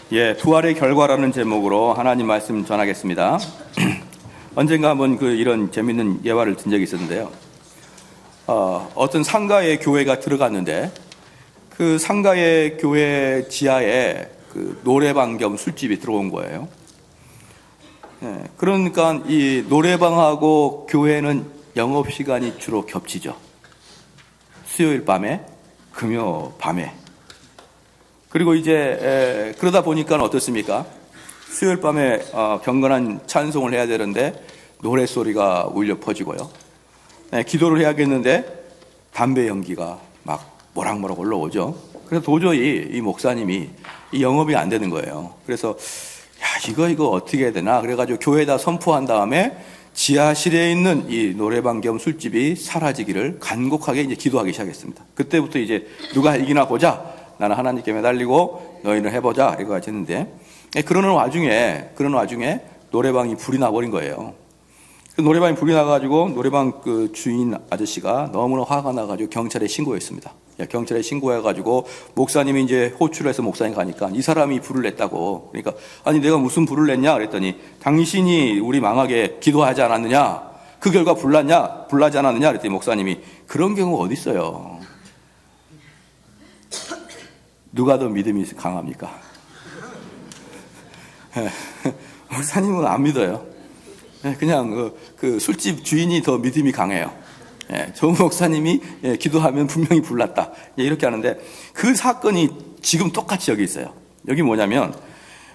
부활의 결과라는 제목으로 하나님 말씀 전하겠습니다. 언젠가 한번 이런 재밌는 예화를 든 적이 있었는데요. 어떤 상가의 교회가 들어갔는데 그 상가의 교회 지하에 노래방 겸 술집이 들어온 거예요. 그러니까 이 노래방하고 교회는 영업시간이 주로 겹치죠. 수요일 밤에, 금요 밤에. 그리고 이제 그러다 보니까 어떻습니까? 수요일 밤에 경건한 찬송을 해야 되는데 노랫소리가 울려 퍼지고요. 기도를 해야겠는데 담배 연기가 막 모락모락 올라오죠. 그래서 도저히 이 목사님이 이 영업이 안 되는 거예요. 그래서 이거 어떻게 해야 되나? 그래가지고 교회에다 선포한 다음에 지하실에 있는 이 노래방 겸 술집이 사라지기를 간곡하게 이제 기도하기 시작했습니다. 그때부터 이제 누가 이기나 보자. 나는 하나님께 매달리고 너희는 해보자. 이래가지고 했는데 그러는 와중에 노래방이 불이 나버린 거예요. 노래방이 불이 나가지고 노래방 주인 아저씨가 너무나 화가 나가지고 경찰에 신고했습니다. 경찰에 신고해가지고 목사님이 이제 호출을 해서 목사님 가니까 이 사람이 불을 냈다고. 그러니까 아니 내가 무슨 불을 냈냐 그랬더니 당신이 우리 망하게 기도하지 않았느냐? 그 결과 불나지 않았느냐? 그랬더니 목사님이 그런 경우 어디 있어요? 누가 더 믿음이 강합니까? 목사님은 안 믿어요. 그냥 술집 주인이 더 믿음이 강해요. 저 목사님이 기도하면 분명히 불났다. 이렇게 하는데 그 사건이 지금 똑같이 여기 있어요. 여기 뭐냐면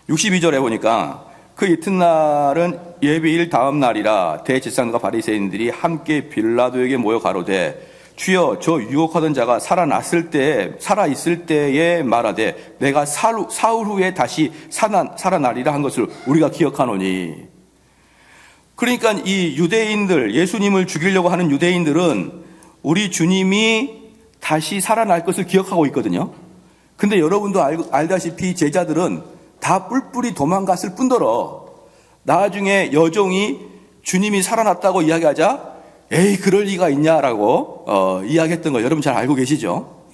62절에 보니까 그 이튿날은 예배일 다음 날이라 대제사장과 바리새인들이 함께 빌라도에게 모여 가로되 주여 저 유혹하던 자가 살아있을 때에 말하되 내가 사흘 후에 다시 살아나리라 한 것을 우리가 기억하노니. 그러니까 이 유대인들, 예수님을 죽이려고 하는 유대인들은 우리 주님이 다시 살아날 것을 기억하고 있거든요. 근데 여러분도 알다시피 제자들은 다 뿔뿔이 도망갔을 뿐더러 나중에 여종이 주님이 살아났다고 이야기하자 에이 그럴 리가 있냐라고 이야기했던 거 여러분 잘 알고 계시죠?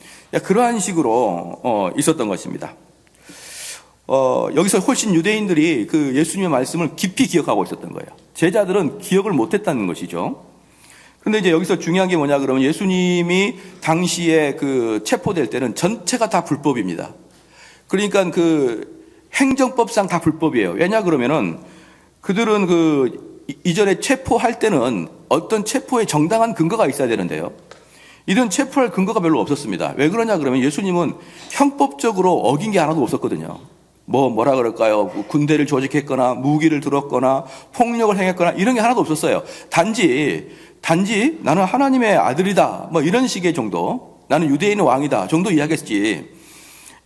그러한 식으로 있었던 것입니다. 여기서 훨씬 유대인들이 예수님의 말씀을 깊이 기억하고 있었던 거예요. 제자들은 기억을 못했다는 것이죠. 그런데 이제 여기서 중요한 게 뭐냐 그러면 예수님이 당시에 체포될 때는 전체가 다 불법입니다. 그러니까 행정법상 다 불법이에요. 왜냐 그러면은 그들은 이전에 체포할 때는 어떤 체포에 정당한 근거가 있어야 되는데요. 이런 체포할 근거가 별로 없었습니다. 왜 그러냐 그러면 예수님은 형법적으로 어긴 게 하나도 없었거든요. 뭐라 그럴까요? 군대를 조직했거나 무기를 들었거나 폭력을 행했거나 이런 게 하나도 없었어요. 단지 나는 하나님의 아들이다. 이런 식의 정도. 나는 유대인의 왕이다. 정도 이야기했지.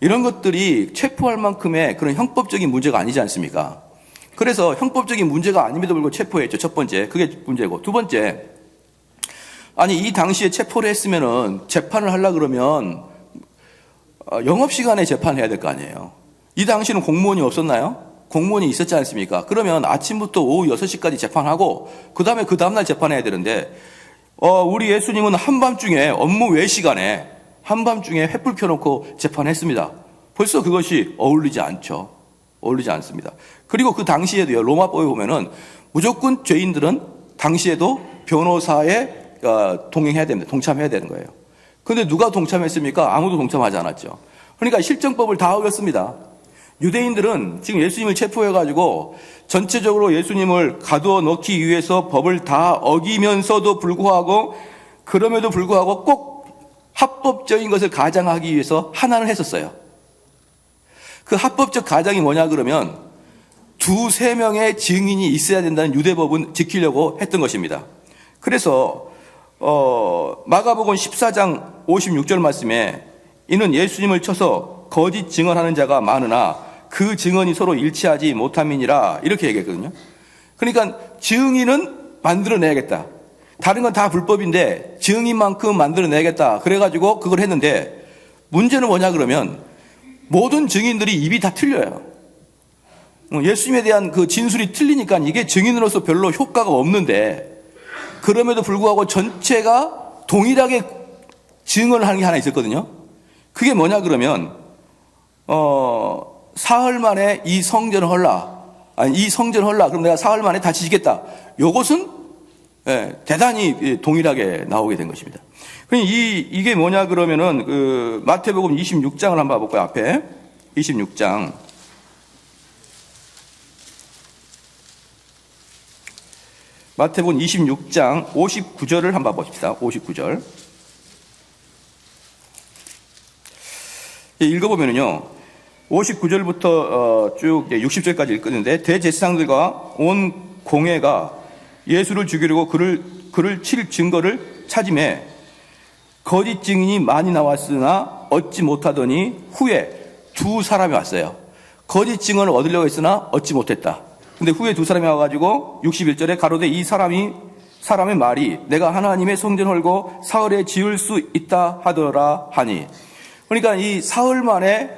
이런 것들이 체포할 만큼의 그런 형법적인 문제가 아니지 않습니까? 그래서 형법적인 문제가 아님에도 불구하고 체포했죠. 첫 번째. 그게 문제고. 두 번째. 아니, 이 당시에 체포를 했으면은 재판을 하려고 그러면 영업시간에 재판을 해야 될 거 아니에요. 이 당시에는 공무원이 없었나요? 공무원이 있었지 않습니까? 그러면 아침부터 오후 6시까지 재판하고 그 다음날 재판해야 되는데 우리 예수님은 한밤중에 업무 외 시간에 한밤중에 횃불 켜놓고 재판했습니다. 벌써 그것이 어울리지 않습니다. 그리고 그 당시에도요, 로마법에 보면은 무조건 죄인들은 당시에도 변호사에 동행해야 됩니다. 동참해야 되는 거예요. 근데 누가 동참했습니까? 아무도 동참하지 않았죠. 그러니까 실정법을 다 어겼습니다. 유대인들은 지금 예수님을 체포해가지고 전체적으로 예수님을 가두어 넣기 위해서 법을 다 어기면서도 불구하고 그럼에도 불구하고 꼭 합법적인 것을 가장하기 위해서 하나를 했었어요. 그 합법적 가장이 뭐냐 그러면 2-3명의 증인이 있어야 된다는 유대법은 지키려고 했던 것입니다. 그래서 마가복음 14장 56절 말씀에 이는 예수님을 쳐서 거짓 증언하는 자가 많으나 그 증언이 서로 일치하지 못함이니라 이렇게 얘기했거든요. 그러니까 증인은 만들어내야겠다. 다른 건 다 불법인데 증인만큼 만들어내야겠다. 그래가지고 그걸 했는데 문제는 뭐냐 그러면 모든 증인들이 입이 다 틀려요. 예수님에 대한 진술이 틀리니까 이게 증인으로서 별로 효과가 없는데 그럼에도 불구하고 전체가 동일하게 증언을 하는 게 하나 있었거든요. 그게 뭐냐 그러면 사흘 만에 이 성전을 헐라. 아니, 이 성전을 헐라. 그럼 내가 사흘 만에 다시 짓겠다. 요것은 대단히 동일하게 나오게 된 것입니다. 이게 뭐냐 그러면은 마태복음 26장을 한번 봐볼까요? 앞에 26장. 마태복음 26장 59절을 한번 봅시다. 59절. 읽어보면은요, 59절부터 쭉 60절까지 읽었는데, 대제사장들과 온 공회가 예수를 죽이려고 그를 칠 증거를 찾음에 거짓 증인이 많이 나왔으나 얻지 못하더니 후에 두 사람이 왔어요. 거짓 증언을 얻으려고 했으나 얻지 못했다. 근데 후에 두 사람이 와가지고 61절에 가로되 이 사람의 말이 내가 하나님의 성전 헐고 사흘에 지을 수 있다 하더라 하니. 그러니까 이 사흘 만에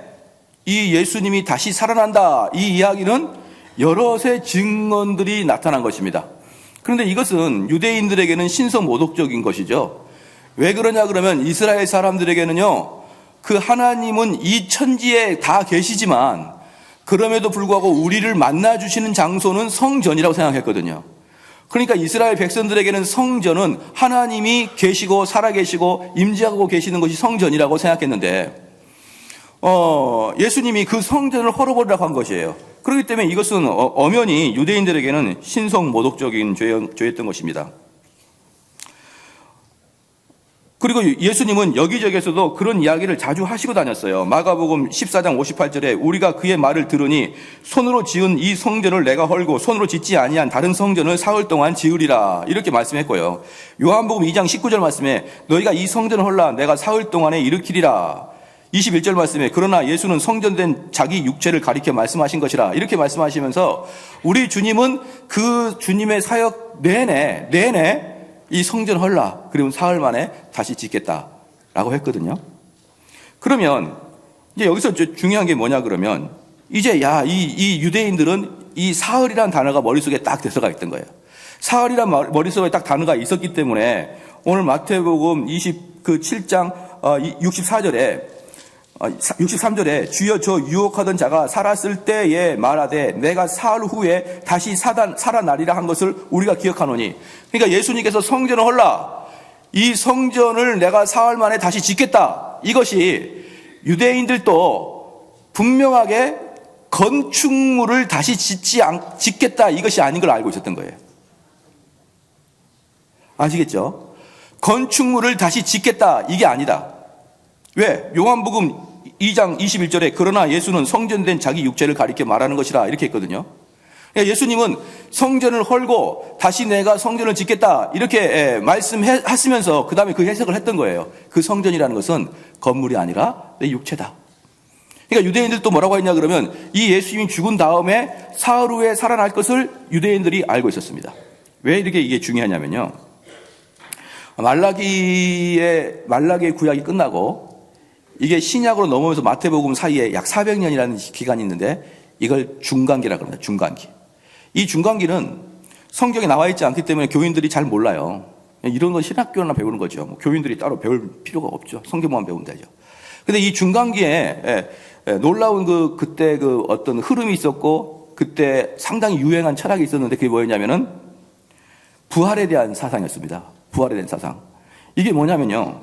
이 예수님이 다시 살아난다, 이 이야기는 여럿의 증언들이 나타난 것입니다. 그런데 이것은 유대인들에게는 신성모독적인 것이죠. 왜 그러냐 그러면 이스라엘 사람들에게는요, 그 하나님은 이 천지에 다 계시지만 그럼에도 불구하고 우리를 만나주시는 장소는 성전이라고 생각했거든요. 그러니까 이스라엘 백성들에게는 성전은 하나님이 계시고 살아계시고 임재하고 계시는 것이 성전이라고 생각했는데, 예수님이 그 성전을 헐어버리라고 한 것이에요. 그렇기 때문에 이것은 엄연히 유대인들에게는 신성모독적인 죄였던 것입니다. 그리고 예수님은 여기저기에서도 그런 이야기를 자주 하시고 다녔어요. 마가복음 14장 58절에 우리가 그의 말을 들으니 손으로 지은 이 성전을 내가 헐고 손으로 짓지 아니한 다른 성전을 사흘 동안 지으리라, 이렇게 말씀했고요. 요한복음 2장 19절 말씀에 너희가 이 성전을 헐라 내가 사흘 동안에 일으키리라. 21절 말씀에 그러나 예수는 성전된 자기 육체를 가리켜 말씀하신 것이라, 이렇게 말씀하시면서 우리 주님은 그 주님의 사역 내내 이 성전 헐라, 그리고 사흘 만에 다시 짓겠다라고 했거든요. 그러면 이제 여기서 중요한 게 뭐냐 그러면 이제 이 유대인들은 이 사흘이라는 단어가 머릿속에 딱 들어가 있던 거예요. 사흘이란 머릿속에 딱 단어가 있었기 때문에 오늘 마태복음 27장 63절에 주여 저 유혹하던 자가 살았을 때에 말하되 내가 사흘 후에 다시 살아나리라 한 것을 우리가 기억하노니. 그러니까 예수님께서 성전을 헐라, 이 성전을 내가 사흘 만에 다시 짓겠다, 이것이 유대인들도 분명하게 건축물을 다시 짓겠다, 이것이 아닌 걸 알고 있었던 거예요. 아시겠죠? 건축물을 다시 짓겠다, 이게 아니다. 왜? 요한복음 2장 21절에 그러나 예수는 성전된 자기 육체를 가리켜 말하는 것이라, 이렇게 했거든요. 예수님은 성전을 헐고 다시 내가 성전을 짓겠다, 이렇게 말씀하시면서 그 다음에 그 해석을 했던 거예요. 그 성전이라는 것은 건물이 아니라 내 육체다. 그러니까 유대인들도 뭐라고 했냐 그러면 이 예수님이 죽은 다음에 사흘 후에 살아날 것을 유대인들이 알고 있었습니다. 왜 이게 중요하냐면요, 말라기의 구약이 끝나고 이게 신약으로 넘어오면서 마태복음 사이에 약 400년이라는 기간이 있는데 이걸 중간기라고 합니다. 중간기. 이 중간기는 성경에 나와 있지 않기 때문에 교인들이 잘 몰라요. 이런 건 신학교나 배우는 거죠. 교인들이 따로 배울 필요가 없죠. 성경만 배우면 되죠. 근데 이 중간기에 놀라운 그때 어떤 흐름이 있었고 그때 상당히 유행한 철학이 있었는데 그게 뭐였냐면은 부활에 대한 사상이었습니다. 부활에 대한 사상. 이게 뭐냐면요,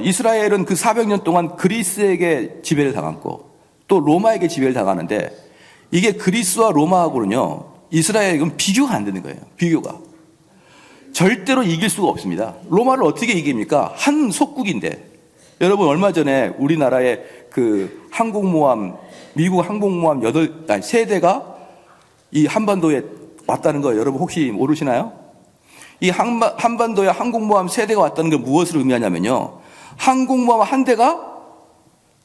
이스라엘은 그 400년 동안 그리스에게 지배를 당했고 또 로마에게 지배를 당하는데 이게 그리스와 로마하고는요, 이스라엘은 비교가 안 되는 거예요. 비교가. 절대로 이길 수가 없습니다. 로마를 어떻게 이깁니까? 한 속국인데. 여러분 얼마 전에 우리나라의 그 항공모함, 미국 항공모함 3대가 이 한반도에 왔다는 거 여러분 혹시 모르시나요? 이 한반도에 항공모함 3대가 왔다는 게 무엇을 의미하냐면요, 항공모함 한 대가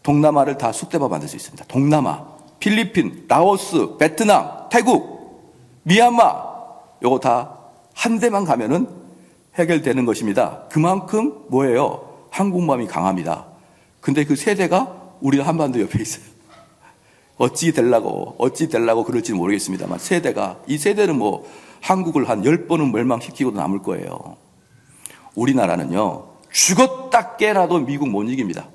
동남아를 다 쑥대밭 만들 수 있습니다. 동남아, 필리핀, 라오스, 베트남, 태국, 미얀마, 요거 다 한 대만 가면은 해결되는 것입니다. 그만큼 뭐예요? 항공모함이 강합니다. 근데 그 3대가 우리 한반도 옆에 있어요. 어찌 되려고 그럴지는 모르겠습니다만 이 3대는 뭐 한국을 한 10번은 멸망시키고도 남을 거예요. 우리나라는요, 죽었다 깨나도 미국 못 이깁니다.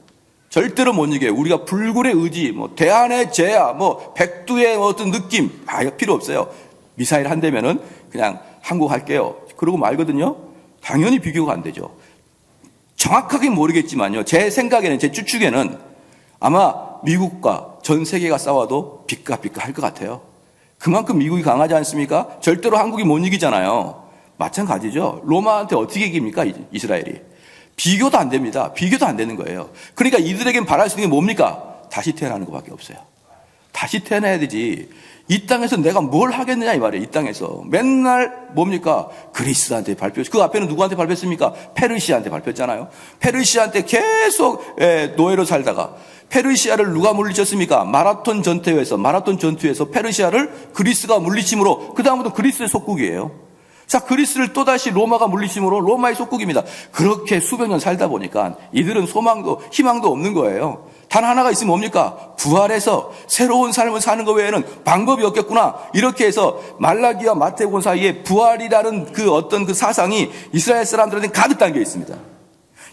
절대로 못 이겨요. 우리가 불굴의 의지, 대안의 제야, 백두의 어떤 느낌, 필요 없어요. 미사일 한 대면은 그냥 한국 할게요. 그러고 말거든요. 당연히 비교가 안 되죠. 정확하게 모르겠지만요. 제 생각에는, 제 추측에는 아마 미국과 전 세계가 싸워도 비까비까 할 것 같아요. 그만큼 미국이 강하지 않습니까? 절대로 한국이 못 이기잖아요. 마찬가지죠. 로마한테 어떻게 이깁니까? 이스라엘이. 비교도 안 됩니다. 비교도 안 되는 거예요. 그러니까 이들에겐 바랄 수 있는 게 뭡니까? 다시 태어나는 것밖에 없어요. 다시 태어나야 되지. 이 땅에서 내가 뭘 하겠느냐 이 말이에요. 이 땅에서 맨날 뭡니까? 그리스한테 발표. 그 앞에는 누구한테 발표했습니까? 페르시아한테 발표했잖아요. 페르시아한테 계속 노예로 살다가 페르시아를 누가 물리쳤습니까? 마라톤 전투에서 페르시아를 그리스가 물리침으로 그 다음부터 그리스의 속국이에요. 자, 그리스를 또다시 로마가 물리침으로 로마의 속국입니다. 그렇게 수백 년 살다 보니까 이들은 소망도 희망도 없는 거예요. 단 하나가 있으면 뭡니까? 부활해서 새로운 삶을 사는 것 외에는 방법이 없겠구나. 이렇게 해서 말라기와 마태복음 사이에 부활이라는 그 어떤 그 사상이 이스라엘 사람들한테 가득 담겨 있습니다.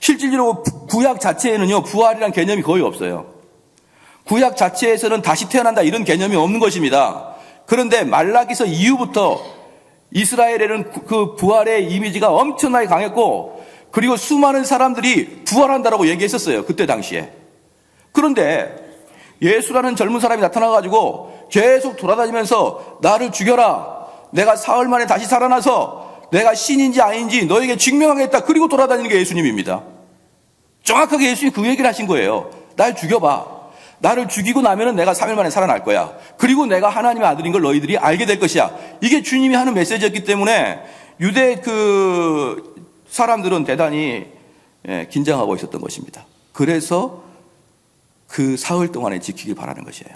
실질적으로 구약 자체에는요, 부활이라는 개념이 거의 없어요. 구약 자체에서는 다시 태어난다 이런 개념이 없는 것입니다. 그런데 말라기서 이후부터 이스라엘에는 그 부활의 이미지가 엄청나게 강했고, 그리고 수많은 사람들이 부활한다라고 얘기했었어요. 그때 당시에. 그런데 예수라는 젊은 사람이 나타나가지고 계속 돌아다니면서 나를 죽여라. 내가 사흘 만에 다시 살아나서 내가 신인지 아닌지 너에게 증명하겠다. 그리고 돌아다니는 게 예수님입니다. 정확하게 예수님이 그 얘기를 하신 거예요. 날 죽여봐. 나를 죽이고 나면은 내가 3일 만에 살아날 거야. 그리고 내가 하나님의 아들인 걸 너희들이 알게 될 것이야. 이게 주님이 하는 메시지였기 때문에 유대 그 사람들은 대단히 긴장하고 있었던 것입니다. 그래서 그 사흘 동안에 지키길 바라는 것이에요.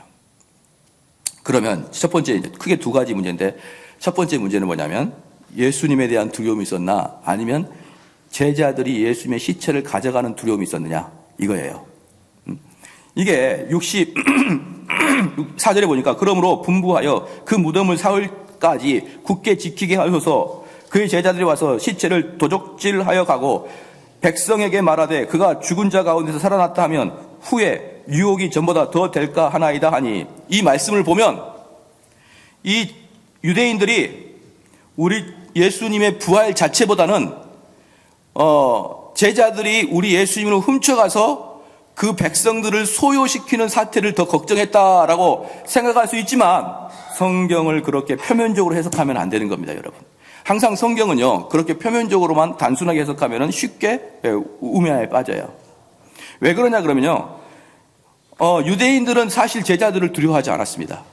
그러면 첫 번째, 크게 두 가지 문제인데, 첫 번째 문제는 뭐냐면 예수님에 대한 두려움이 있었나, 아니면 제자들이 예수님의 시체를 가져가는 두려움이 있었느냐, 이거예요. 이게 64절에 보니까, 그러므로 분부하여 그 무덤을 사흘까지 굳게 지키게 하소서. 그의 제자들이 와서 시체를 도적질하여 가고 백성에게 말하되 그가 죽은 자 가운데서 살아났다 하면 후에 유혹이 전보다 더 될까 하나이다 하니, 이 말씀을 보면 이 유대인들이 우리 예수님의 부활 자체보다는 제자들이 우리 예수님을 훔쳐가서 그 백성들을 소요시키는 사태를 더 걱정했다라고 생각할 수 있지만, 성경을 그렇게 표면적으로 해석하면 안 되는 겁니다, 여러분. 항상 성경은요, 그렇게 표면적으로만 단순하게 해석하면 쉽게 우매에 빠져요. 왜 그러냐 그러면요, 유대인들은 사실 제자들을 두려워하지 않았습니다.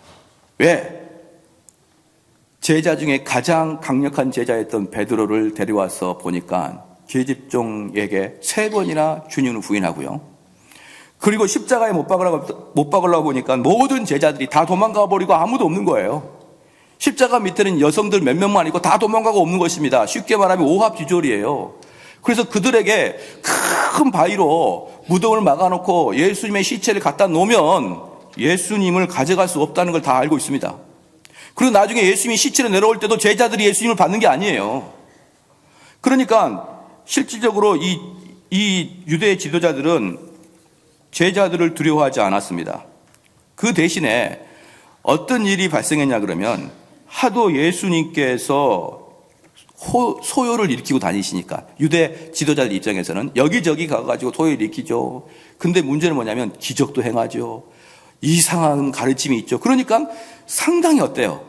왜? 제자 중에 가장 강력한 제자였던 베드로를 데려와서 보니까 계집종에게 3번이나 주님을 부인하고요. 그리고 십자가에 못 박으려고 보니까 모든 제자들이 다 도망가 버리고 아무도 없는 거예요. 십자가 밑에는 여성들 몇 명만 있고 다 도망가고 없는 것입니다. 쉽게 말하면 오합지졸이에요. 그래서 그들에게 큰 바위로 무덤을 막아놓고 예수님의 시체를 갖다 놓으면 예수님을 가져갈 수 없다는 걸 다 알고 있습니다. 그리고 나중에 예수님이 시체를 내려올 때도 제자들이 예수님을 받는 게 아니에요. 그러니까 실질적으로 이 유대 지도자들은 제자들을 두려워하지 않았습니다. 그 대신에 어떤 일이 발생했냐 그러면, 하도 예수님께서 소요를 일으키고 다니시니까 유대 지도자들 입장에서는 여기저기 가가지고 소요를 일으키죠. 근데 문제는 뭐냐면 기적도 행하죠. 이상한 가르침이 있죠. 그러니까 상당히 어때요?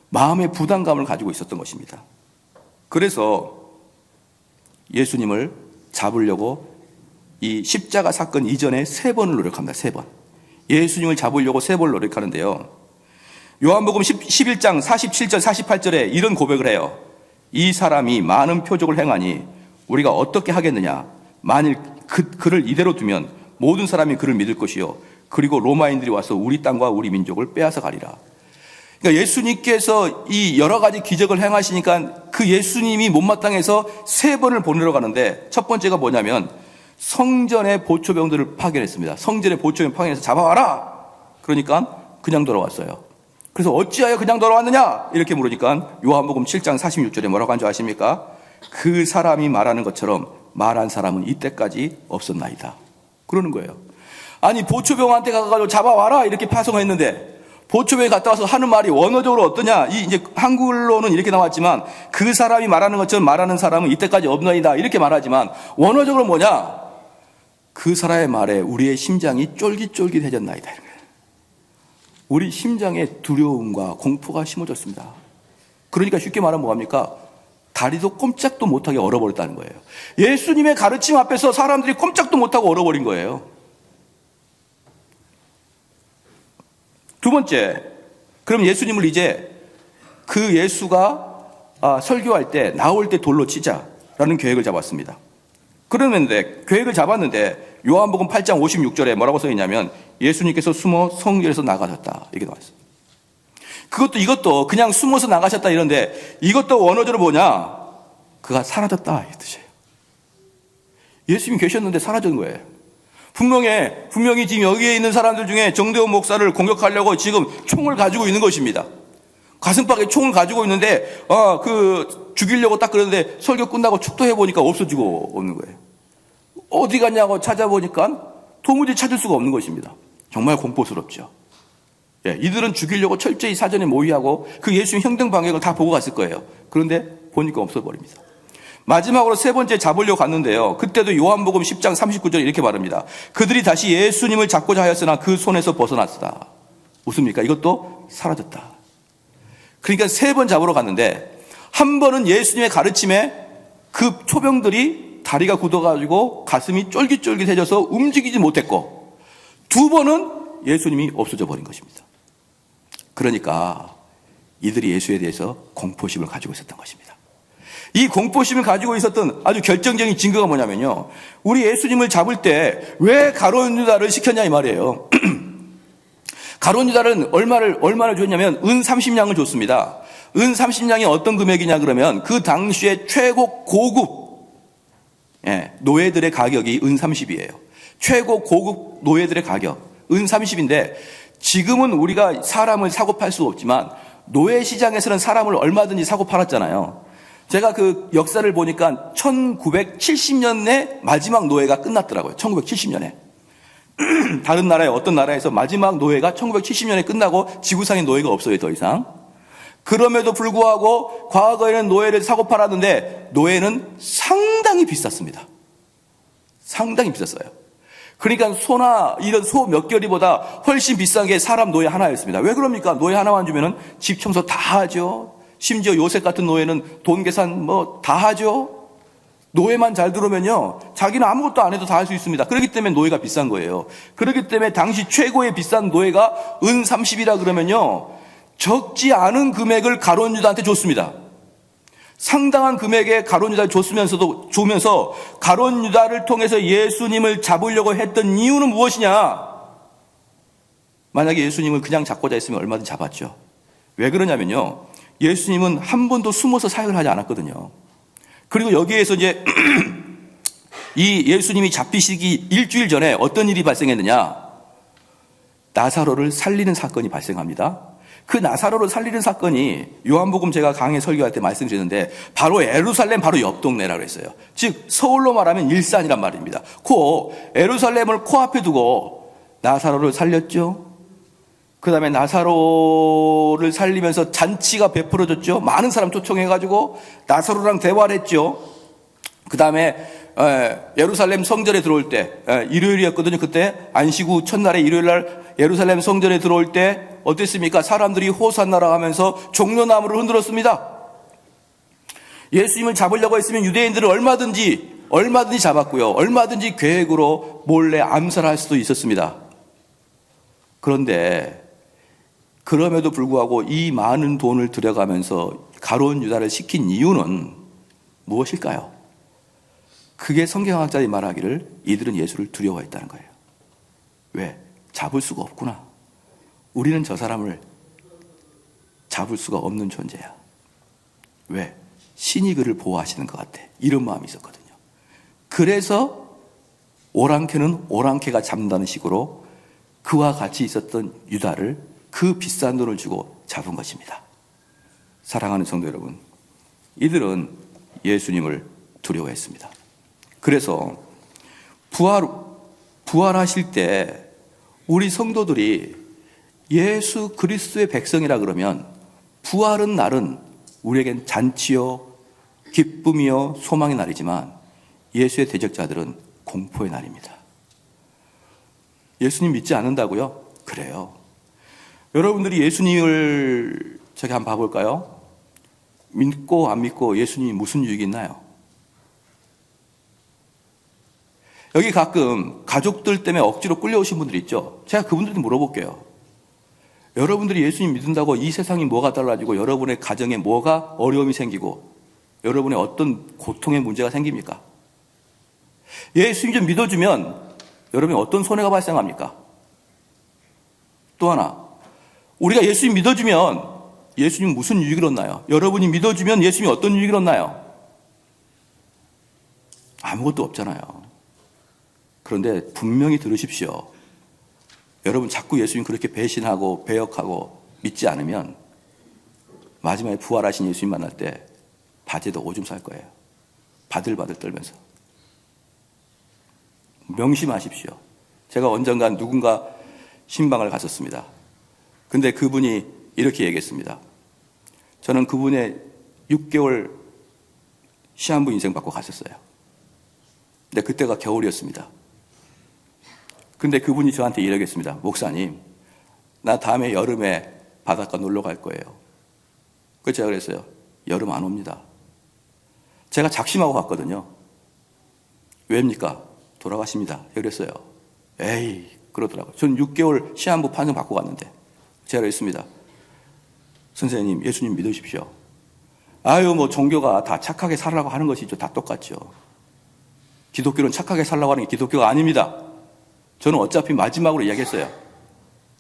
마음의 부담감을 가지고 있었던 것입니다. 그래서 예수님을 잡으려고 이 십자가 사건 이전에 3번을 노력합니다. 3번. 예수님을 잡으려고 3번을 노력하는데요. 요한복음 11장 47절 48절에 이런 고백을 해요. 이 사람이 많은 표적을 행하니 우리가 어떻게 하겠느냐. 만일 그를 이대로 두면 모든 사람이 그를 믿을 것이요, 그리고 로마인들이 와서 우리 땅과 우리 민족을 빼앗아 가리라. 그러니까 예수님께서 이 여러 가지 기적을 행하시니까 그 예수님이 못마땅해서 3번을 보내러 가는데, 첫 번째가 뭐냐면 성전의 보초병들을 파견했습니다. 성전의 보초병 파견해서 잡아와라. 그러니까 그냥 돌아왔어요. 그래서 어찌하여 그냥 돌아왔느냐 이렇게 물으니까 요한복음 7장 46절에 뭐라고 한 줄 아십니까? 그 사람이 말하는 것처럼 말한 사람은 이때까지 없었나이다. 그러는 거예요. 아니 보초병한테 가가지고 잡아와라 이렇게 파송했는데 보초병에 갔다 와서 하는 말이 원어적으로 어떠냐? 이제 한글로는 이렇게 나왔지만 그 사람이 말하는 것처럼 말하는 사람은 이때까지 없나이다 이렇게 말하지만 원어적으로 뭐냐? 그 사람의 말에 우리의 심장이 쫄깃쫄깃해졌나이다. 우리 심장에 두려움과 공포가 심어졌습니다. 그러니까 쉽게 말하면 뭐합니까? 다리도 꼼짝도 못하게 얼어버렸다는 거예요. 예수님의 가르침 앞에서 사람들이 꼼짝도 못하고 얼어버린 거예요. 두 번째, 그럼 예수님을 이제 그 예수가 설교할 때 나올 때 돌로 치자라는 계획을 잡았습니다. 그러는데 계획을 잡았는데 요한복음 8장 56절에 뭐라고 써 있냐면 예수님께서 숨어 성전에서 나가셨다 이렇게 나와 있어요. 이것도 그냥 숨어서 나가셨다 이런데 이것도 원어적으로 뭐냐? 그가 사라졌다 이 뜻이에요. 예수님이 계셨는데 사라진 거예요. 분명히 지금 여기에 있는 사람들 중에 정대원 목사를 공격하려고 지금 총을 가지고 있는 것입니다. 가슴팍에 총을 가지고 있는데 죽이려고 딱 그러는데 설교 끝나고 축도해 보니까 없어지고 없는 거예요. 어디 갔냐고 찾아보니까 도무지 찾을 수가 없는 것입니다. 정말 공포스럽죠. 이들은 죽이려고 철저히 사전에 모의하고 그 예수님 행동 방향을 다 보고 갔을 거예요. 그런데 보니까 없어버립니다. 마지막으로 세 번째 잡으려고 갔는데요. 그때도 요한복음 10장 39절 이렇게 말합니다. 그들이 다시 예수님을 잡고자 하였으나 그 손에서 벗어났으다. 웃습니까? 이것도 사라졌다. 그러니까 세 번 잡으러 갔는데 한 번은 예수님의 가르침에 그 초병들이 다리가 굳어가지고 가슴이 쫄깃쫄깃해져서 움직이지 못했고 두 번은 예수님이 없어져 버린 것입니다. 그러니까 이들이 예수에 대해서 공포심을 가지고 있었던 것입니다. 이 공포심을 가지고 있었던 아주 결정적인 증거가 뭐냐면요. 우리 예수님을 잡을 때 왜 가룟 유다를 시켰냐 이 말이에요. 가룟 유다는 얼마를 줬냐면 은 30냥을 줬습니다. 은 30냥이 어떤 금액이냐 그러면 그 당시에 최고 고급 노예들의 가격이 은 30이에요. 최고 고급 노예들의 가격 은 30인데 지금은 우리가 사람을 사고 팔 수 없지만 노예 시장에서는 사람을 얼마든지 사고 팔았잖아요. 제가 그 역사를 보니까 1970년에 마지막 노예가 끝났더라고요. 1970년에. 다른 나라에 어떤 나라에서 마지막 노예가 1970년에 끝나고 지구상에 노예가 없어요. 더 이상. 그럼에도 불구하고 과거에는 노예를 사고 팔았는데 노예는 상당히 비쌌습니다. 상당히 비쌌어요. 그러니까 소나 이런 소 몇 개리보다 훨씬 비싼 게 사람 노예 하나였습니다. 왜 그럽니까? 노예 하나만 주면은 집 청소 다 하죠. 심지어 요셉 같은 노예는 돈 계산 다 하죠. 노예만 잘 들어오면요. 자기는 아무것도 안 해도 다 할 수 있습니다. 그렇기 때문에 노예가 비싼 거예요. 그렇기 때문에 당시 최고의 비싼 노예가 은 30이라 그러면요. 적지 않은 금액을 가룟 유다한테 줬습니다. 상당한 금액의 가룟 유다를 주면서 가룟 유다를 통해서 예수님을 잡으려고 했던 이유는 무엇이냐? 만약에 예수님을 그냥 잡고자 했으면 얼마든지 잡았죠. 왜 그러냐면요. 예수님은 한 번도 숨어서 사역을 하지 않았거든요. 그리고 여기에서 이제 이 예수님이 잡히시기 일주일 전에 어떤 일이 발생했느냐? 나사로를 살리는 사건이 발생합니다. 그 나사로를 살리는 사건이 요한복음 제가 강의 설교할 때 말씀드렸는데 바로 예루살렘 바로 옆 동네라고 했어요. 즉 서울로 말하면 일산이란 말입니다. 예루살렘을 코앞에 두고 나사로를 살렸죠. 그 다음에 나사로를 살리면서 잔치가 베풀어졌죠. 많은 사람 초청해가지고 나사로랑 대화를 했죠. 그 다음에 예루살렘 성전에 들어올 때 일요일이었거든요. 그때 안식후 첫날에 일요일날 예루살렘 성전에 들어올 때 어땠습니까? 사람들이 호산나라 하면서 종려나무를 흔들었습니다. 예수님을 잡으려고 했으면 유대인들을 얼마든지 잡았고요. 얼마든지 계획으로 몰래 암살할 수도 있었습니다. 그런데 그럼에도 불구하고 이 많은 돈을 들여가면서 가룟 유다를 시킨 이유는 무엇일까요? 그게 성경학자들이 말하기를 이들은 예수를 두려워했다는 거예요. 왜? 잡을 수가 없구나. 우리는 저 사람을 잡을 수가 없는 존재야. 왜? 신이 그를 보호하시는 것 같아. 이런 마음이 있었거든요. 그래서 오랑캐는 오랑캐가 잡는다는 식으로 그와 같이 있었던 유다를 그 비싼 돈을 주고 잡은 것입니다. 사랑하는 성도 여러분, 이들은 예수님을 두려워했습니다. 그래서 부활하실 때 우리 성도들이 예수 그리스도의 백성이라 그러면 부활은 날은 우리에겐 잔치요, 기쁨이요, 소망의 날이지만 예수의 대적자들은 공포의 날입니다. 예수님 믿지 않는다고요? 그래요. 여러분들이 예수님을 저기 한번 봐볼까요? 믿고 안 믿고 예수님이 무슨 유익이 있나요? 여기 가끔 가족들 때문에 억지로 끌려오신 분들 있죠? 제가 그분들한테 물어볼게요. 여러분들이 예수님 믿는다고 이 세상이 뭐가 달라지고 여러분의 가정에 뭐가 어려움이 생기고 여러분의 어떤 고통의 문제가 생깁니까? 예수님 좀 믿어주면 여러분이 어떤 손해가 발생합니까? 또 하나, 우리가 예수님 믿어주면 예수님 무슨 유익을 얻나요? 여러분이 믿어주면 예수님이 어떤 유익을 얻나요? 아무것도 없잖아요. 그런데 분명히 들으십시오. 여러분 자꾸 예수님 그렇게 배신하고 배역하고 믿지 않으면 마지막에 부활하신 예수님 만날 때 바지에도 오줌 쌀 거예요. 바들바들 떨면서. 명심하십시오. 제가 언젠가 누군가 신방을 갔었습니다. 근데 그분이 이렇게 얘기했습니다. 저는 그분의 6개월 시한부 인생 받고 갔었어요. 근데 그때가 겨울이었습니다. 근데 그분이 저한테 이러겠습니다. 목사님, 나 다음에 여름에 바닷가 놀러 갈 거예요. 그래서 제가 그랬어요. 여름 안 옵니다. 제가 작심하고 갔거든요. 왜입니까? 돌아가십니다. 그랬어요. 에이, 그러더라고요. 저는 6개월 시한부 판정 받고 갔는데 제가 그랬습니다. 선생님, 예수님 믿으십시오. 아유, 뭐 종교가 다 착하게 살라고 하는 것이죠. 다 똑같죠. 기독교는 착하게 살라고 하는 게 기독교가 아닙니다. 저는 어차피 마지막으로 이야기했어요.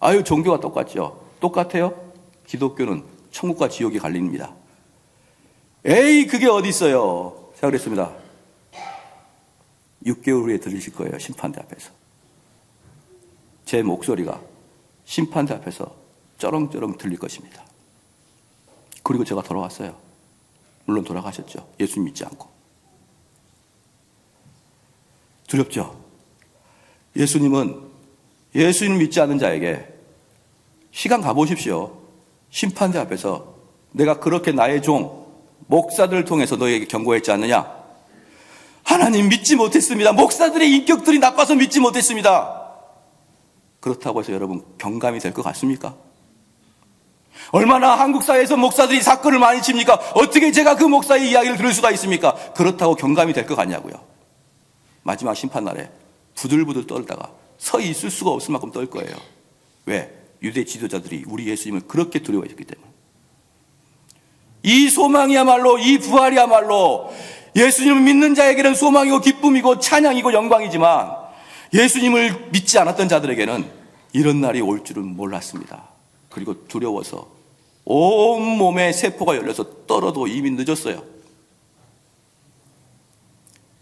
아유, 종교가 똑같죠. 똑같아요? 기독교는 천국과 지옥이 갈립니다. 에이, 그게 어디 있어요? 제가 그랬습니다. 6개월 후에 들리실 거예요. 심판대 앞에서. 제 목소리가 심판대 앞에서 쩌렁쩌렁 들릴 것입니다. 그리고 제가 돌아왔어요. 물론 돌아가셨죠. 예수님 믿지 않고. 두렵죠? 예수님 믿지 않는 자에게 시간 가보십시오. 심판대 앞에서 내가 그렇게 나의 종 목사들을 통해서 너에게 경고했지 않느냐? 하나님 믿지 못했습니다. 목사들의 인격들이 나빠서 믿지 못했습니다. 그렇다고 해서 여러분 경감이 될 것 같습니까? 얼마나 한국 사회에서 목사들이 사건을 많이 칩니까? 어떻게 제가 그 목사의 이야기를 들을 수가 있습니까? 그렇다고 경감이 될 것 같냐고요. 마지막 심판날에 부들부들 떨다가 서 있을 수가 없을 만큼 떨 거예요. 왜? 유대 지도자들이 우리 예수님을 그렇게 두려워했기 때문에. 이 소망이야말로, 이 부활이야말로 예수님을 믿는 자에게는 소망이고 기쁨이고 찬양이고 영광이지만 예수님을 믿지 않았던 자들에게는 이런 날이 올 줄은 몰랐습니다. 그리고 두려워서 온몸에 세포가 열려서 떨어도 이미 늦었어요.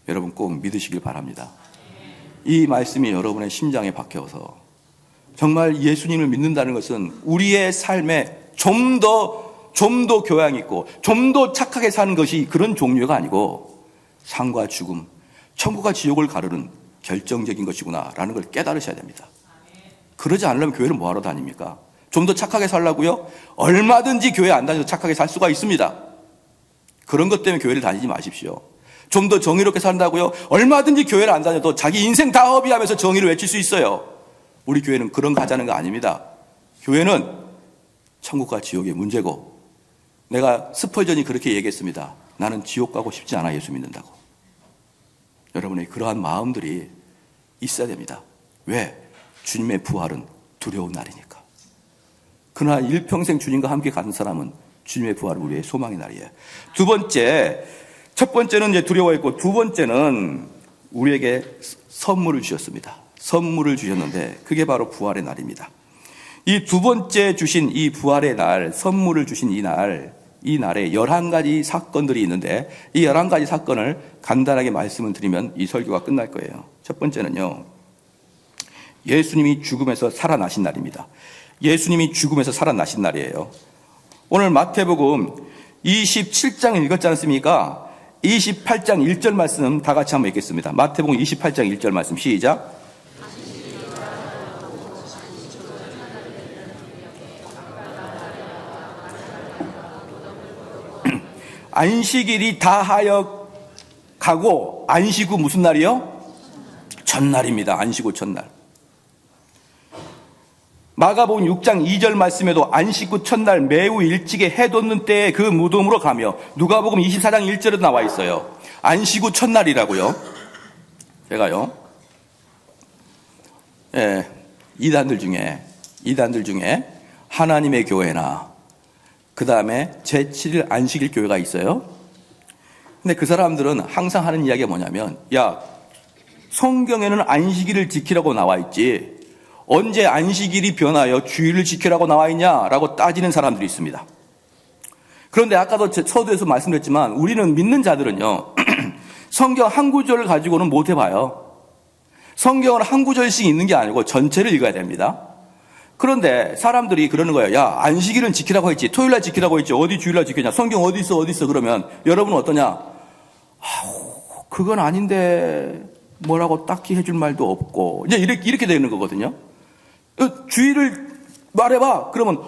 여러분 꼭 믿으시길 바랍니다. 이 말씀이 여러분의 심장에 박혀서 정말 예수님을 믿는다는 것은 우리의 삶에 좀 더 교양 있고 좀 더 착하게 사는 것이 그런 종류가 아니고 삶과 죽음, 천국과 지옥을 가르는 결정적인 것이구나라는 걸 깨달으셔야 됩니다. 그러지 않으려면 교회를 뭐하러 다닙니까? 좀 더 착하게 살라고요? 얼마든지 교회 안 다녀도 착하게 살 수가 있습니다. 그런 것 때문에 교회를 다니지 마십시오. 좀 더 정의롭게 산다고요? 얼마든지 교회를 안 다녀도 자기 인생 다 허비하면서 정의를 외칠 수 있어요. 우리 교회는 그런 거 하자는 거 아닙니다. 교회는 천국과 지옥의 문제고, 내가 스펄전이 그렇게 얘기했습니다. 나는 지옥 가고 싶지 않아 예수 믿는다고. 여러분의 그러한 마음들이 있어야 됩니다. 왜? 주님의 부활은 두려운 날이니까. 그러나 일평생 주님과 함께 가는 사람은 주님의 부활은 우리의 소망의 날이에요. 두 번째, 첫 번째는 이제 두려워했고, 두 번째는 우리에게 선물을 주셨습니다. 선물을 주셨는데 그게 바로 부활의 날입니다. 이 두 번째 주신 이 부활의 날, 선물을 주신 이 날에 11가지 사건들이 있는데 이 11가지 사건을 간단하게 말씀을 드리면 이 설교가 끝날 거예요. 첫 번째는요, 예수님이 죽음에서 살아나신 날입니다. 예수님이 죽음에서 살아나신 날이에요. 오늘 마태복음 27장 읽었지 않습니까? 28장 1절 말씀 다 같이 한번 읽겠습니다. 마태복음 28장 1절 말씀 시작. 안식일이 다하여 가고 안식 후 무슨 날이요? 첫날입니다. 안식 후 첫날. 마가복음 6장 2절 말씀에도 안식 후 첫날 매우 일찍에 해 돋는 때에 그 무덤으로 가며, 누가복음 24장 1절에도 나와 있어요. 안식 후 첫날이라고요. 제가요, 이단들 중에 하나님의 교회나 그 다음에 제7일 안식일 교회가 있어요. 근데 그 사람들은 항상 하는 이야기가 뭐냐면, 야, 성경에는 안식일을 지키라고 나와 있지 언제 안식일이 변하여 주일을 지키라고 나와 있냐라고 따지는 사람들이 있습니다. 그런데 아까도 서두에서 말씀드렸지만 우리는 믿는 자들은요 성경 한 구절을 가지고는 못 해봐요. 성경은 한 구절씩 있는 게 아니고 전체를 읽어야 됩니다. 그런데 사람들이 그러는 거예요. 야, 안식일은 지키라고 했지, 토요일날 지키라고 했지, 어디 주일날 지키냐, 성경 어디 있어 그러면 여러분은 어떠냐? 그건 아닌데 뭐라고 딱히 해줄 말도 없고, 이제 이렇게 되는 거거든요. 주일을 말해봐. 그러면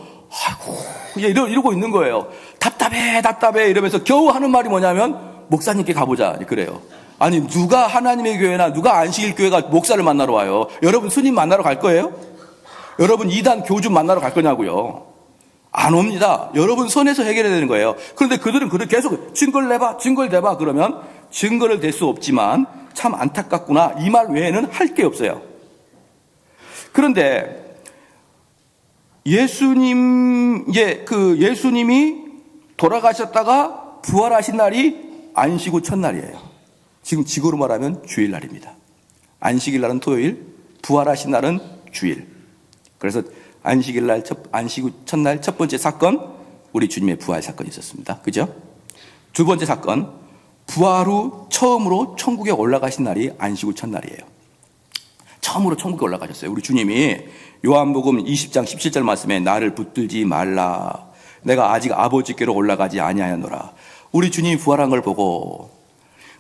이러고 있는 거예요. 답답해 이러면서 겨우 하는 말이 뭐냐면, 목사님께 가보자 그래요. 아니, 누가 하나님의 교회나 누가 안식일 교회가 목사를 만나러 와요? 여러분 스님 만나러 갈 거예요? 여러분 이단 교주 만나러 갈 거냐고요? 안 옵니다. 여러분 손에서 해결해야 되는 거예요. 그런데 그들은 계속 증거를 대봐 그러면 증거를 댈 수 없지만 참 안타깝구나, 이 말 외에는 할 게 없어요. 그런데 예수님이 돌아가셨다가 부활하신 날이 안식 후 첫날이에요. 지금 지구로 말하면 주일날입니다. 안식일 날은 토요일, 부활하신 날은 주일. 그래서 안식 후 첫날 첫 번째 사건, 우리 주님의 부활 사건이 있었습니다. 그죠? 두 번째 사건, 부활 후 처음으로 천국에 올라가신 날이 안식 후 첫날이에요. 처음으로 천국에 올라가셨어요. 우리 주님이 요한복음 20장 17절 말씀에 나를 붙들지 말라, 내가 아직 아버지께로 올라가지 아니하였노라. 우리 주님이 부활한 걸 보고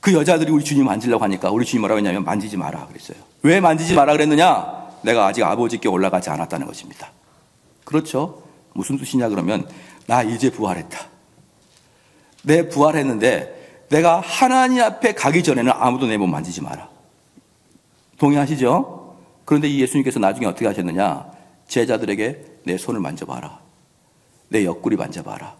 그 여자들이 우리 주님 만지려고 하니까 우리 주님 뭐라고 했냐면 만지지 마라 그랬어요. 왜 만지지 마라 그랬느냐? 내가 아직 아버지께 올라가지 않았다는 것입니다. 그렇죠? 무슨 뜻이냐 그러면, 나 이제 부활했다. 내 부활했는데 내가 하나님 앞에 가기 전에는 아무도 내 몸 만지지 마라. 동의하시죠? 그런데 이 예수님께서 나중에 어떻게 하셨느냐? 제자들에게 내 손을 만져봐라, 내 옆구리 만져봐라,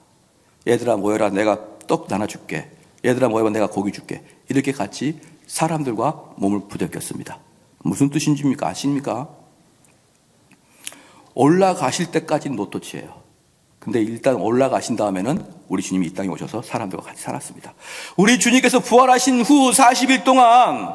얘들아 모여라, 내가 떡 나눠줄게, 얘들아 모여봐, 내가 고기 줄게, 이렇게 같이 사람들과 몸을 부대꼈습니다. 무슨 뜻인지입니까? 아십니까? 올라가실 때까지는 노토치예요. 근데 일단 올라가신 다음에는 우리 주님이 이 땅에 오셔서 사람들과 같이 살았습니다. 우리 주님께서 부활하신 후 40일 동안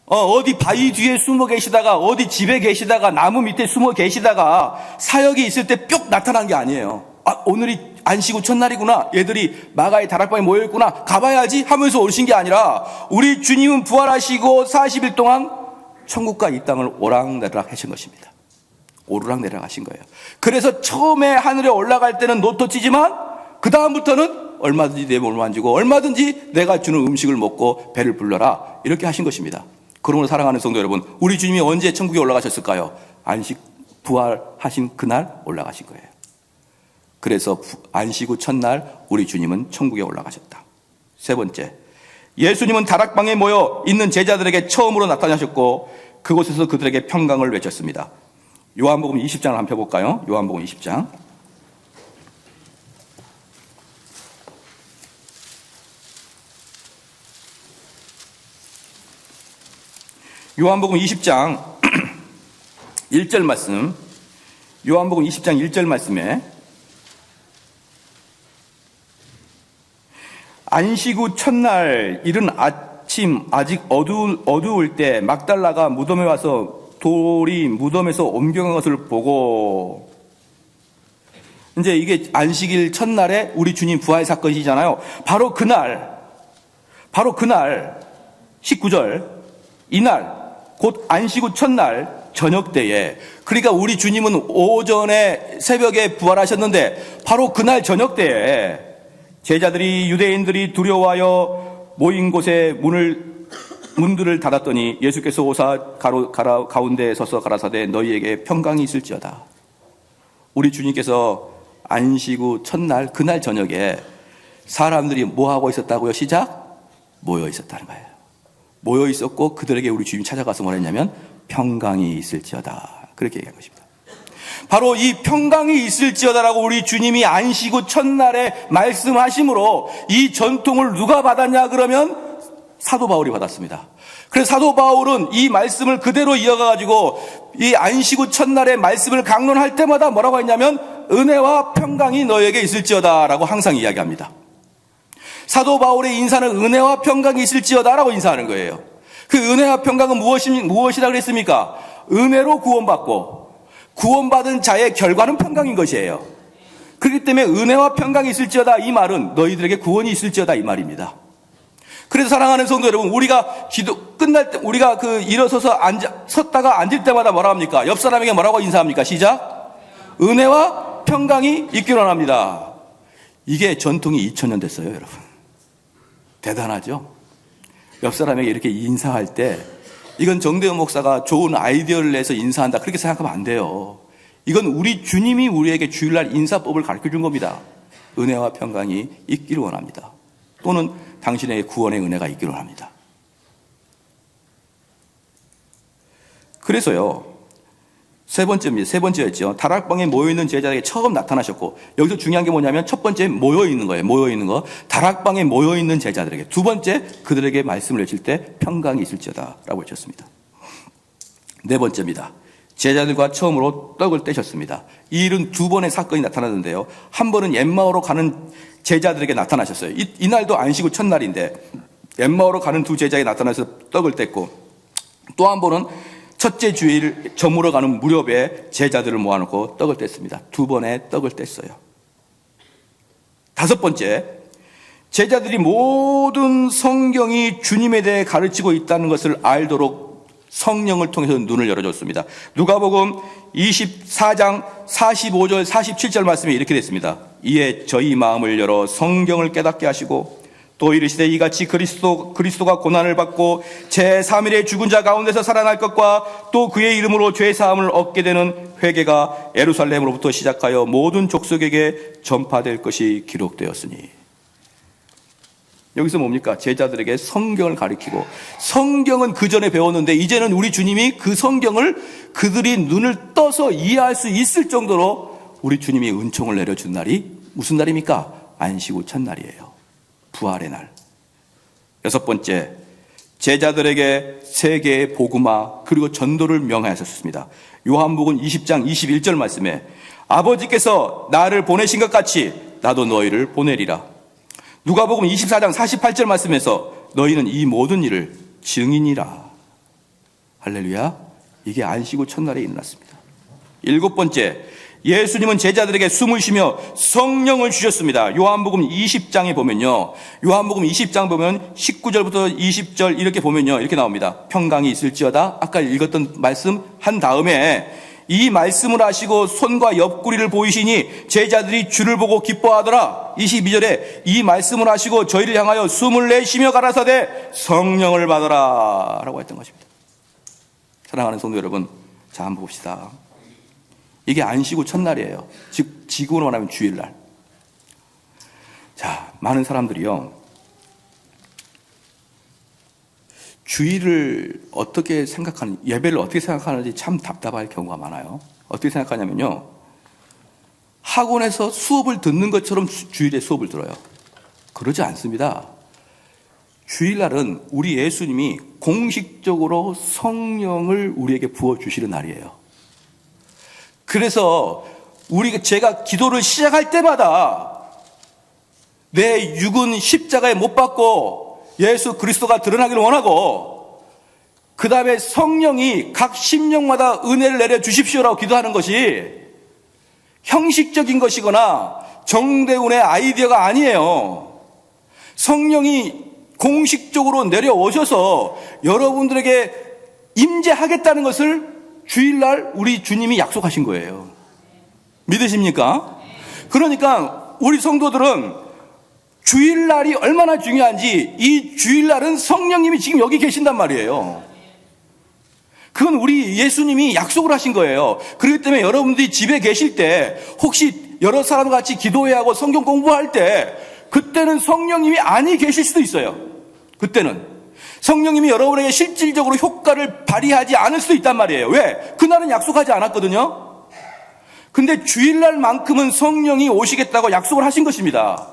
어디 바위 뒤에 숨어 계시다가, 어디 집에 계시다가, 나무 밑에 숨어 계시다가 사역이 있을 때 뿅 나타난 게 아니에요. 오늘이 안식 후 첫날이구나, 얘들이 마가의 다락방에 모여있구나, 가봐야지 하면서 오신 게 아니라 우리 주님은 부활하시고 40일 동안 천국과 이 땅을 오락내락 하신 것입니다. 오르락내락 하신 거예요. 그래서 처음에 하늘에 올라갈 때는 노토치지만 그 다음부터는 얼마든지 내 몸을 만지고 얼마든지 내가 주는 음식을 먹고 배를 불러라, 이렇게 하신 것입니다. 그러므로 사랑하는 성도 여러분, 우리 주님이 언제 천국에 올라가셨을까요? 안식 부활하신 그날 올라가신 거예요. 그래서 안식 후 첫날 우리 주님은 천국에 올라가셨다. 세 번째, 예수님은 다락방에 모여 있는 제자들에게 처음으로 나타나셨고 그곳에서 그들에게 평강을 외쳤습니다. 요한복음 20장을 한번 펴볼까요? 요한복음 20장. 요한복음 20장 1절 말씀, 요한복음 20장 1절 말씀에 안식 후 첫날 이른 아침 아직 어두울 때 막달라가 무덤에 와서 돌이 무덤에서 옮겨간 것을 보고, 이제 이게 안식일 첫날에 우리 주님 부활 사건이잖아요. 바로 그날 19절, 이날 곧 안식 후 첫날 저녁 때에, 그러니까 우리 주님은 오전에 새벽에 부활하셨는데 바로 그날 저녁 때에 제자들이, 유대인들이 두려워하여 모인 곳에 문들을 닫았더니 예수께서 오사 가운데에 서서 가라사대 너희에게 평강이 있을지어다. 우리 주님께서 안식 후 첫날 그날 저녁에 사람들이 뭐 하고 있었다고요? 시작. 모여 있었다는 거예요. 모여 있었고 그들에게 우리 주님이 찾아가서 뭐라 했냐면 평강이 있을지어다. 그렇게 얘기한 것입니다. 바로 이 평강이 있을지어다라고 우리 주님이 안식 후 첫날에 말씀하심으로 이 전통을 누가 받았냐 그러면 사도 바울이 받았습니다. 그래서 사도 바울은 이 말씀을 그대로 이어가가지고 이 안식 후 첫날에 말씀을 강론할 때마다 뭐라고 했냐면 은혜와 평강이 너에게 있을지어다라고 항상 이야기합니다. 사도 바울의 인사는 은혜와 평강이 있을지어다라고 인사하는 거예요. 그 은혜와 평강은 무엇이라 그랬습니까? 은혜로 구원받고 구원받은 자의 결과는 평강인 것이에요. 그렇기 때문에 은혜와 평강이 있을지어다 이 말은 너희들에게 구원이 있을지어다 이 말입니다. 그래서 사랑하는 성도 여러분, 우리가 기도 끝날 때 우리가 일어서서 섰다가 앉을 때마다 뭐라 합니까? 옆 사람에게 뭐라고 인사합니까? 시작. 은혜와 평강이 있기를 원합니다. 이게 전통이 2000년 됐어요, 여러분. 대단하죠? 옆 사람에게 이렇게 인사할 때 이건 정대원 목사가 좋은 아이디어를 내서 인사한다 그렇게 생각하면 안 돼요. 이건 우리 주님이 우리에게 주일날 인사법을 가르쳐 준 겁니다. 은혜와 평강이 있기를 원합니다. 또는 당신에게 구원의 은혜가 있기를 원합니다. 그래서요, 세 번째였죠. 다락방에 모여있는 제자에게 처음 나타나셨고, 여기서 중요한 게 뭐냐면 첫 번째 모여있는 거예요. 모여있는 거. 다락방에 모여있는 제자들에게. 두 번째 그들에게 말씀을 내실 때 평강이 있을지어다 라고 하셨습니다. 네 번째입니다. 제자들과 처음으로 떡을 떼셨습니다. 이 일은 두 번의 사건이 나타났는데요. 한 번은 엠마오로 가는 제자들에게 나타나셨어요. 이날도 안식 후 첫날인데 엠마오로 가는 두 제자에게 나타나서 떡을 뗐고, 또 한 번은 첫째 주일 저물어 가는 무렵에 제자들을 모아놓고 떡을 뗐습니다. 두 번의 떡을 뗐어요. 다섯 번째, 제자들이 모든 성경이 주님에 대해 가르치고 있다는 것을 알도록 성령을 통해서 눈을 열어줬습니다. 누가복음 24장 45절 47절 말씀이 이렇게 됐습니다. 이에 저희 마음을 열어 성경을 깨닫게 하시고 또 이르시되 이같이 그리스도가 고난을 받고 제3일에 죽은 자 가운데서 살아날 것과 또 그의 이름으로 죄 사함을 얻게 되는 회개가 예루살렘으로부터 시작하여 모든 족속에게 전파될 것이 기록되었으니. 여기서 뭡니까? 제자들에게 성경을 가르치고, 성경은 그 전에 배웠는데 이제는 우리 주님이 그 성경을 그들이 눈을 떠서 이해할 수 있을 정도로 우리 주님이 은총을 내려준 날이 무슨 날입니까? 안식 후 첫날이에요. 부활의 날. 여섯 번째, 제자들에게 세 개의 복음화 그리고 전도를 명하셨습니다. 요한복음 20장 21절 말씀에 아버지께서 나를 보내신 것 같이 나도 너희를 보내리라. 누가복음 24장 48절 말씀에서 너희는 이 모든 일을 증인이라. 할렐루야. 이게 안식 후 첫날에 일어났습니다. 일곱 번째, 예수님은 제자들에게 숨을 쉬며 성령을 주셨습니다. 요한복음 20장에 보면요. 요한복음 20장 보면 19절부터 20절 이렇게 보면요. 이렇게 나옵니다. 평강이 있을지어다. 아까 읽었던 말씀 한 다음에 이 말씀을 하시고 손과 옆구리를 보이시니 제자들이 주를 보고 기뻐하더라. 22절에 이 말씀을 하시고 저희를 향하여 숨을 내쉬며 가라사대 성령을 받아라 라고 했던 것입니다. 사랑하는 성도 여러분, 자 한번 봅시다. 이게 안식 후 첫날이에요. 즉 지구로 말하면 주일날. 자, 많은 사람들이요, 주일을 어떻게 생각하는, 예배를 어떻게 생각하는지 참 답답할 경우가 많아요. 어떻게 생각하냐면요, 학원에서 수업을 듣는 것처럼 주일에 수업을 들어요. 그러지 않습니다. 주일날은 우리 예수님이 공식적으로 성령을 우리에게 부어주시는 날이에요. 그래서 제가 기도를 시작할 때마다 내 육은 십자가에 못 박고 예수 그리스도가 드러나기를 원하고, 그 다음에 성령이 각 심령마다 은혜를 내려 주십시오라고 기도하는 것이 형식적인 것이거나 정대운의 아이디어가 아니에요. 성령이 공식적으로 내려오셔서 여러분들에게 임재하겠다는 것을 주일날 우리 주님이 약속하신 거예요. 믿으십니까? 그러니까 우리 성도들은 주일날이 얼마나 중요한지, 이 주일날은 성령님이 지금 여기 계신단 말이에요. 그건 우리 예수님이 약속을 하신 거예요. 그렇기 때문에 여러분들이 집에 계실 때 혹시 여러 사람과 같이 기도해야 하고 성경 공부할 때 그때는 성령님이 아니 계실 수도 있어요. 그때는 성령님이 여러분에게 실질적으로 효과를 발휘하지 않을 수도 있단 말이에요. 왜? 그날은 약속하지 않았거든요. 근데 주일날만큼은 성령이 오시겠다고 약속을 하신 것입니다.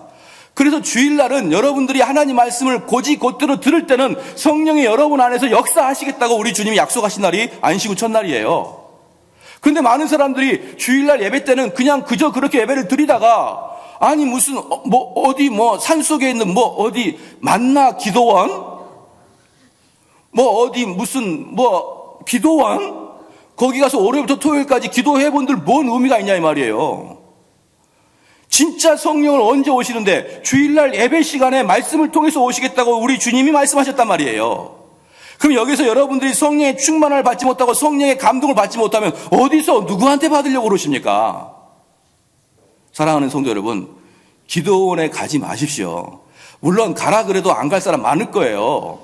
그래서 주일날은 여러분들이 하나님 말씀을 곧이곧대로 들을 때는 성령이 여러분 안에서 역사하시겠다고 우리 주님이 약속하신 날이 안식 후 첫날이에요. 그런데 많은 사람들이 주일날 예배 때는 그냥 그저 그렇게 예배를 드리다가 아니 무슨 어디 산속에 있는 어디 만나 기도원 어디 무슨 기도원 거기 가서 월요일부터 토요일까지 기도해 본들 뭔 의미가 있냐 이 말이에요. 진짜 성령을 언제 오시는데 주일날 예배 시간에 말씀을 통해서 오시겠다고 우리 주님이 말씀하셨단 말이에요. 그럼 여기서 여러분들이 성령의 충만을 받지 못하고 성령의 감동을 받지 못하면 어디서 누구한테 받으려고 그러십니까? 사랑하는 성도 여러분, 기도원에 가지 마십시오. 물론 가라 그래도 안 갈 사람 많을 거예요.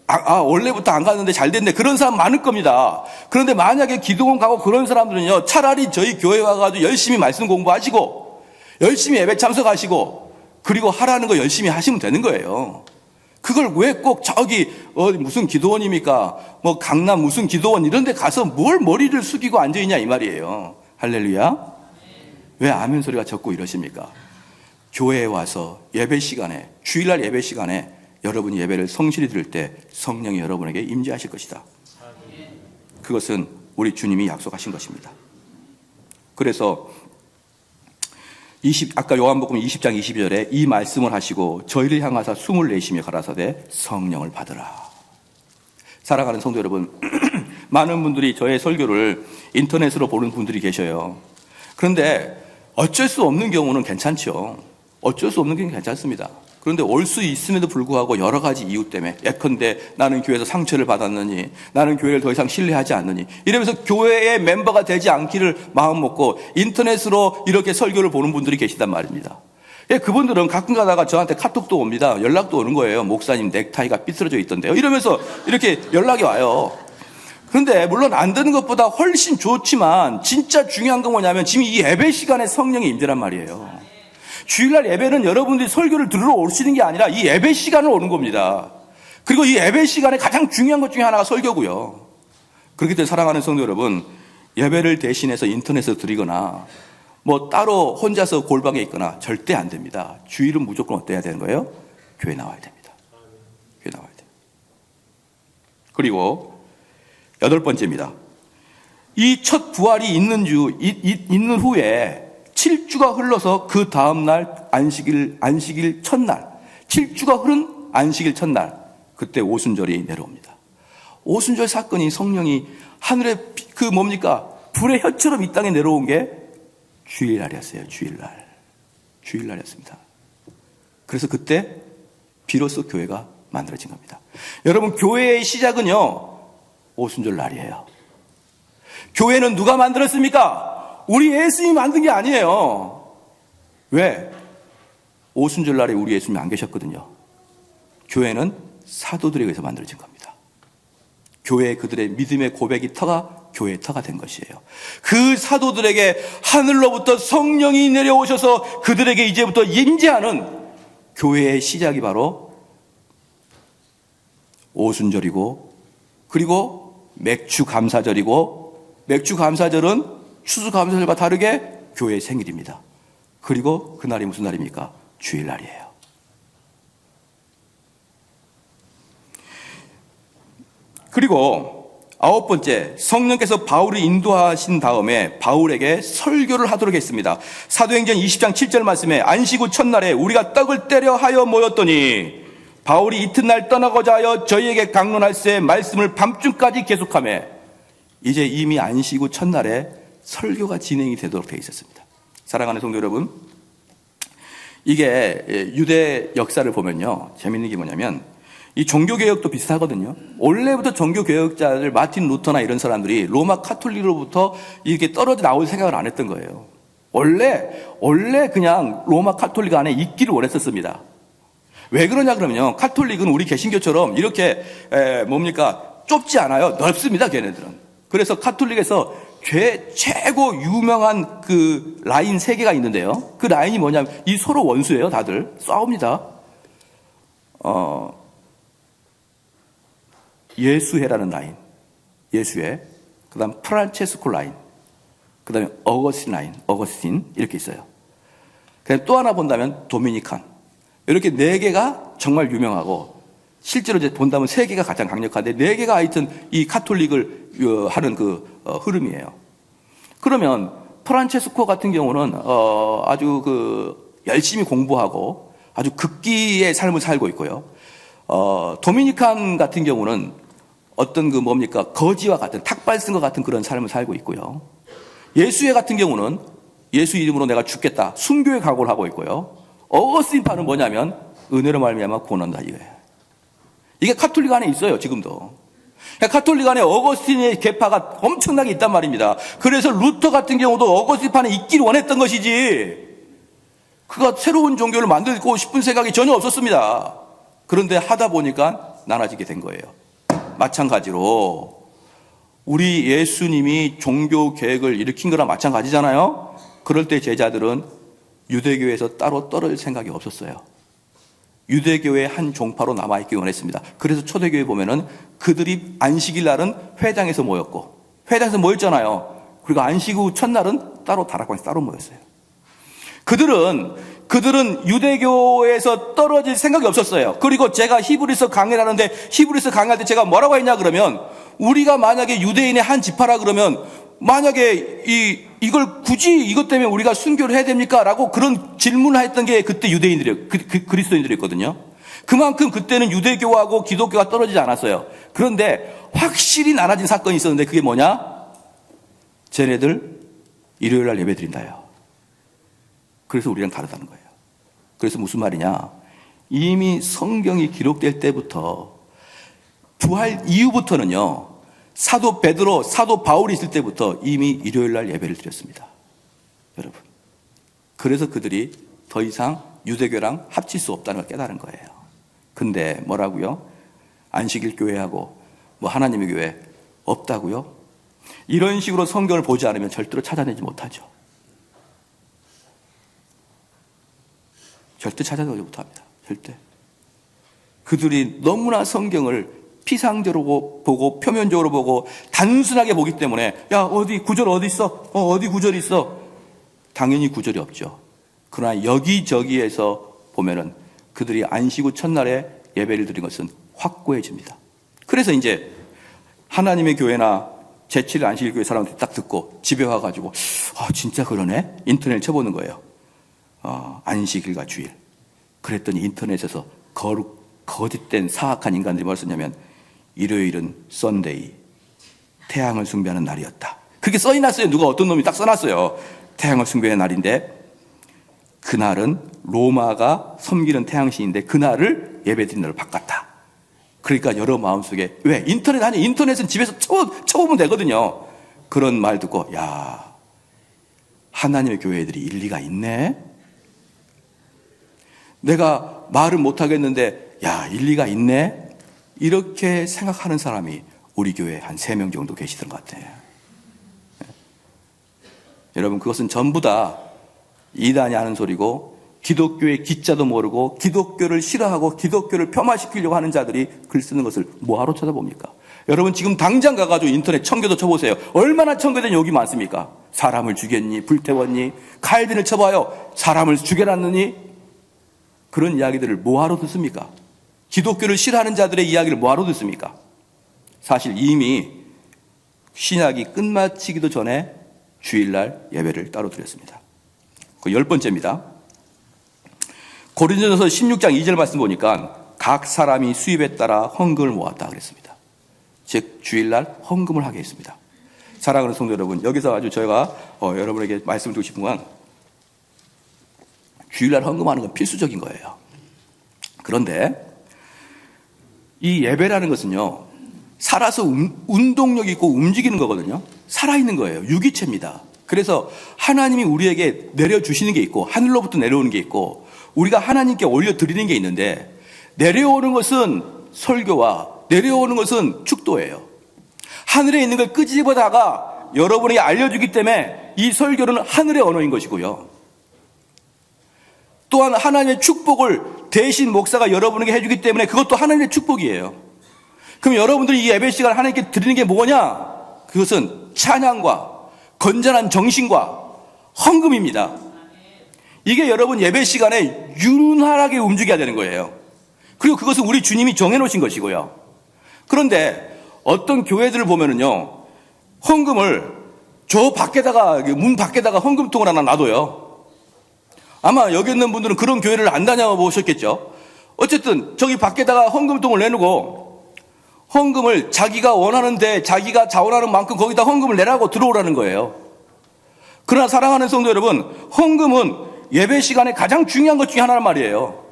원래부터 안 갔는데 잘 됐네. 그런 사람 많을 겁니다. 그런데 만약에 기도원 가고 그런 사람들은요, 차라리 저희 교회 와가지고 열심히 말씀 공부하시고, 열심히 예배 참석하시고, 그리고 하라는 거 열심히 하시면 되는 거예요. 그걸 왜 꼭 저기, 무슨 기도원입니까? 강남 무슨 기도원 이런 데 가서 뭘 머리를 숙이고 앉아있냐 이 말이에요. 할렐루야? 왜 아멘 소리가 적고 이러십니까? 교회에 와서 예배 시간에, 주일날 예배 시간에 여러분이 예배를 성실히 드릴 때 성령이 여러분에게 임재하실 것이다. 그것은 우리 주님이 약속하신 것입니다. 그래서 아까 요한복음 20장 22절에 이 말씀을 하시고 저희를 향하사 숨을 내쉬며 가라사대 성령을 받으라. 사랑하는 성도 여러분, 많은 분들이 저의 설교를 인터넷으로 보는 분들이 계셔요. 그런데 어쩔 수 없는 경우는 괜찮죠. 어쩔 수 없는 경우는 괜찮습니다. 그런데 올 수 있음에도 불구하고 여러 가지 이유 때문에 예컨대 나는 교회에서 상처를 받았느니, 나는 교회를 더 이상 신뢰하지 않느니 이러면서 교회의 멤버가 되지 않기를 마음 먹고 인터넷으로 이렇게 설교를 보는 분들이 계시단 말입니다. 그분들은 가끔 가다가 저한테 카톡도 옵니다. 연락도 오는 거예요. 목사님 넥타이가 삐뚤어져 있던데요. 이러면서 이렇게 연락이 와요. 그런데 물론 안 되는 것보다 훨씬 좋지만 진짜 중요한 건 뭐냐면 지금 이 예배 시간에 성령의 임재란 말이에요. 주일날 예배는 여러분들이 설교를 들으러 오시는 게 아니라 이 예배 시간을 오는 겁니다. 그리고 이 예배 시간에 가장 중요한 것 중에 하나가 설교고요. 그렇기 때문에 사랑하는 성도 여러분, 예배를 대신해서 인터넷에서 드리거나 따로 혼자서 골방에 있거나 절대 안 됩니다. 주일은 무조건 어때야 되는 거예요? 교회 나와야 됩니다. 교회 나와야 돼요. 그리고 8번째입니다. 이 첫 부활이 있는 후에 7주가 흘러서 그 다음날 안식일 첫날, 7주가 흐른 안식일 첫날, 그때 오순절이 내려옵니다. 오순절 사건이 성령이 하늘에 불의 혀처럼 이 땅에 내려온 게 주일날이었어요. 주일날이었습니다. 그래서 그때 비로소 교회가 만들어진 겁니다. 여러분, 교회의 시작은요, 오순절 날이에요. 교회는 누가 만들었습니까? 우리 예수님이 만든 게 아니에요. 왜? 오순절 날에 우리 예수님이 안 계셨거든요. 교회는 사도들에 의해서 만들어진 겁니다. 교회 그들의 믿음의 고백이 교회의 터가 된 것이에요. 그 사도들에게 하늘로부터 성령이 내려오셔서 그들에게 이제부터 임재하는 교회의 시작이 바로 오순절이고, 그리고 맥주감사절이고, 맥주감사절은 추수감사절과 다르게 교회의 생일입니다. 그리고 그날이 무슨 날입니까? 주일날이에요. 그리고 9번째, 성령께서 바울을 인도하신 다음에 바울에게 설교를 하도록 했습니다. 사도행전 20장 7절 말씀에 안식 후 첫날에 우리가 떡을 떼려 하여 모였더니 바울이 이튿날 떠나고자 하여 저희에게 강론할새 말씀을 밤중까지 계속하며, 이제 이미 안식 후 첫날에 설교가 진행이 되도록 되어 있었습니다. 사랑하는 성도 여러분, 이게 유대 역사를 보면요, 재밌는 게 뭐냐면 이 종교개혁도 비슷하거든요. 원래부터 종교개혁자들 마틴 루터나 이런 사람들이 로마 카톨릭으로부터 이렇게 떨어져 나올 생각을 안 했던 거예요. 원래 그냥 로마 카톨릭 안에 있기를 원했었습니다. 왜 그러냐 그러면요, 카톨릭은 우리 개신교처럼 이렇게 좁지 않아요. 넓습니다, 걔네들은. 그래서 카톨릭에서 최고 유명한 그 라인 세 개가 있는데요. 그 라인이 뭐냐면 이 서로 원수예요. 다들 싸웁니다. 예수회라는 라인, 예수회. 그다음 프란체스코 라인, 그다음에 어거스틴 이렇게 있어요. 그다음 또 하나 본다면 도미니칸. 이렇게 네 개가 정말 유명하고 실제로 이제 본다면 세 개가 가장 강력한데 네 개가 하여튼 이 카톨릭을 하는 그 흐름이에요. 그러면 프란체스코 같은 경우는 아주 그 열심히 공부하고 아주 극기의 삶을 살고 있고요. 도미니칸 같은 경우는 어떤 그 뭡니까 거지와 같은 탁발 쓴 것 같은 그런 삶을 살고 있고요. 예수회 같은 경우는 예수 이름으로 내가 죽겠다 순교의 각오를 하고 있고요. 어거스틴파는 뭐냐면 은혜로 말미암아 구원한다 이거예요. 이게 카톨릭 안에 있어요 지금도. 카톨릭 안에 어거스틴의 계파가 엄청나게 있단 말입니다. 그래서 루터 같은 경우도 어거스틴파는 있기를 원했던 것이지 그가 새로운 종교를 만들고 싶은 생각이 전혀 없었습니다. 그런데 하다 보니까 나눠지게 된 거예요. 마찬가지로 우리 예수님이 종교 계획을 일으킨 거랑 마찬가지잖아요. 그럴 때 제자들은 유대교에서 따로 떨어질 생각이 없었어요. 유대교의 한 종파로 남아있기 원했습니다. 그래서 초대교회 보면은 그들이 안식일 날은 회당에서 모였고 회당에서 모였잖아요. 그리고 안식 후 첫날은 따로 다락방에서 따로 모였어요. 그들은 유대교에서 떨어질 생각이 없었어요. 그리고 제가 히브리서 강의를 하는데 히브리서 강의할 때 제가 뭐라고 했냐 그러면 우리가 만약에 유대인의 한 지파라 그러면 만약에 이걸 굳이 이것 때문에 우리가 순교를 해야 됩니까? 라고 그런 질문을 했던 게 그때 유대인들이 그리스도인들이었거든요. 그만큼 그때는 유대교하고 기독교가 떨어지지 않았어요. 그런데 확실히 나눠진 사건이 있었는데 그게 뭐냐? 쟤네들 일요일 날 예배 드린다요. 그래서 우리랑 다르다는 거예요. 그래서 무슨 말이냐? 이미 성경이 기록될 때부터 부활 이후부터는요. 사도 베드로, 사도 바울이 있을 때부터 이미 일요일 날 예배를 드렸습니다. 여러분. 그래서 그들이 더 이상 유대교랑 합칠 수 없다는 걸 깨달은 거예요. 근데 뭐라고요? 안식일 교회하고 뭐 하나님의 교회 없다고요? 이런 식으로 성경을 보지 않으면 절대로 찾아내지 못하죠. 절대 찾아내지 못합니다. 절대. 그들이 너무나 성경을 피상적으로 보고 표면적으로 보고 단순하게 보기 때문에 야 어디 구절 어디 있어? 어디 구절이 있어? 당연히 구절이 없죠. 그러나 여기저기에서 보면은 그들이 안식 후 첫날에 예배를 드린 것은 확고해집니다. 그래서 이제 하나님의 교회나 제7일 안식일 교회 사람들이 딱 듣고 집에 와가지고 진짜 그러네? 인터넷을 쳐보는 거예요. 안식일과 주일. 그랬더니 인터넷에서 거짓된 사악한 인간들이 뭘 썼냐면 일요일은 썬데이, 태양을 숭배하는 날이었다. 그게 써있났어요. 누가 어떤 놈이 딱 써놨어요. 태양을 숭배하는 날인데 그날은 로마가 섬기는 태양신인데 그날을 예배드리는 날로 바꿨다. 그러니까 여러 마음속에 왜? 인터넷은 집에서 쳐보면 되거든요. 그런 말 듣고 야 하나님의 교회들이 일리가 있네. 내가 말을 못하겠는데 야 일리가 있네. 이렇게 생각하는 사람이 우리 교회에 한 3명 정도 계시던 것 같아요. 여러분 그것은 전부 다 이단이 하는 소리고 기독교의 기자도 모르고 기독교를 싫어하고 기독교를 폄하시키려고 하는 자들이 글 쓰는 것을 뭐하러 쳐다봅니까? 여러분 지금 당장 가가지고 인터넷 청교도 쳐보세요. 얼마나 청교된 욕이 많습니까? 사람을 죽였니? 불태웠니? 칼빈을 쳐봐요. 사람을 죽여놨느니? 그런 이야기들을 뭐하러 듣습니까? 기독교를 싫어하는 자들의 이야기를 뭐하러 듣습니까? 사실 이미 신약이 끝마치기도 전에 주일날 예배를 따로 드렸습니다. 그 10번째입니다. 고린도전서 16장 2절 말씀 보니까 각 사람이 수입에 따라 헌금을 모았다 그랬습니다. 즉 주일날 헌금을 하게 했습니다. 사랑하는 성도 여러분, 여기서 아주 저희가 여러분에게 말씀드리고 싶은 건 주일날 헌금하는 건 필수적인 거예요. 그런데 이 예배라는 것은요, 살아서 운동력 있고 움직이는 거거든요. 살아있는 거예요. 유기체입니다. 그래서 하나님이 우리에게 내려주시는 게 있고 하늘로부터 내려오는 게 있고 우리가 하나님께 올려드리는 게 있는데 내려오는 것은 설교와 내려오는 것은 축도예요. 하늘에 있는 걸 끄집어다가 여러분에게 알려주기 때문에 이 설교는 하늘의 언어인 것이고요. 또한 하나님의 축복을 대신 목사가 여러분에게 해주기 때문에 그것도 하나님의 축복이에요. 그럼 여러분들이 이 예배 시간을 하나님께 드리는 게 뭐냐? 그것은 찬양과 건전한 정신과 헌금입니다. 이게 여러분 예배 시간에 윤활하게 움직여야 되는 거예요. 그리고 그것은 우리 주님이 정해놓으신 것이고요. 그런데 어떤 교회들을 보면은요, 헌금을 저 밖에다가, 문 밖에다가 헌금통을 하나 놔둬요. 아마 여기 있는 분들은 그런 교회를 안 다녀보셨겠죠. 어쨌든 저기 밖에다가 헌금통을 내놓고 헌금을 자기가 원하는데 자기가 자원하는 만큼 거기다 헌금을 내라고 들어오라는 거예요. 그러나 사랑하는 성도 여러분, 헌금은 예배 시간에 가장 중요한 것 중에 하나란 말이에요.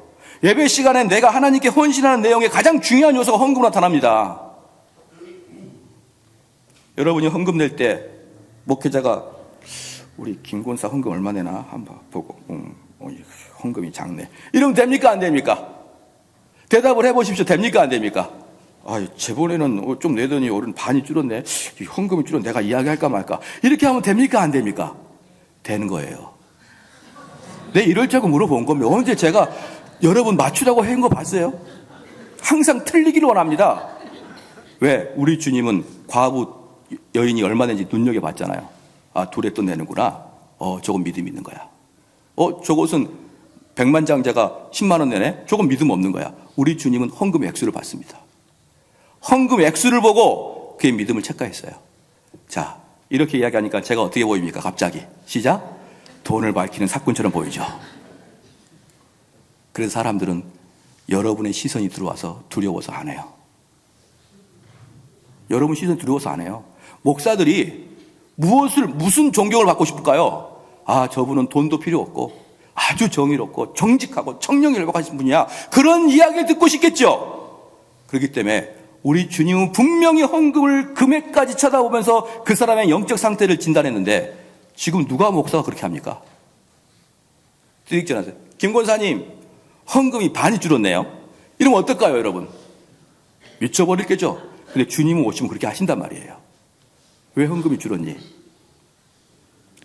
예배 시간에 내가 하나님께 헌신하는 내용에 가장 중요한 요소가 헌금으로 나타납니다. 여러분이 헌금 낼 때 목회자가 우리 김권사 헌금 얼마 내나 한번 보고 헌금이 작네 이러면 됩니까 안 됩니까? 대답을 해보십시오. 됩니까 안 됩니까? 저번에는 좀 내더니 오른 반이 줄었네. 이 헌금이 줄어 내가 이야기할까 말까 이렇게 하면 됩니까 안 됩니까? 되는 거예요. 내 이럴 줄 알고 물어본 겁니다. 언제 제가 여러분 맞추라고 한 거 봤어요? 항상 틀리기를 원합니다. 왜? 우리 주님은 과부 여인이 얼마 낸지 눈여겨봤잖아요. 둘에 또 내는구나. 저건 믿음이 있는 거야. 저것은 백만장자가 10만 원 내네. 저건 믿음 없는 거야. 우리 주님은 헌금 액수를 봤습니다. 헌금 액수를 보고 그의 믿음을 체크했어요. 자, 이렇게 이야기하니까 제가 어떻게 보입니까? 갑자기 시작. 돈을 밝히는 사건처럼 보이죠. 그래서 사람들은 여러분의 시선이 들어와서 두려워서 안 해요. 여러분 시선이 두려워서 안 해요. 목사들이 무슨 존경을 받고 싶을까요? 저분은 돈도 필요 없고 아주 정의롭고 정직하고 청렴일박하신 분이야. 그런 이야기를 듣고 싶겠죠. 그렇기 때문에 우리 주님은 분명히 헌금을 금액까지 쳐다보면서 그 사람의 영적 상태를 진단했는데 지금 누가 목사가 그렇게 합니까? 드릭전하세요. 김권사님 헌금이 반이 줄었네요. 이러면 어떨까요 여러분? 미쳐버릴게죠. 근데 주님은 오시면 그렇게 하신단 말이에요. 왜 헌금이 줄었니?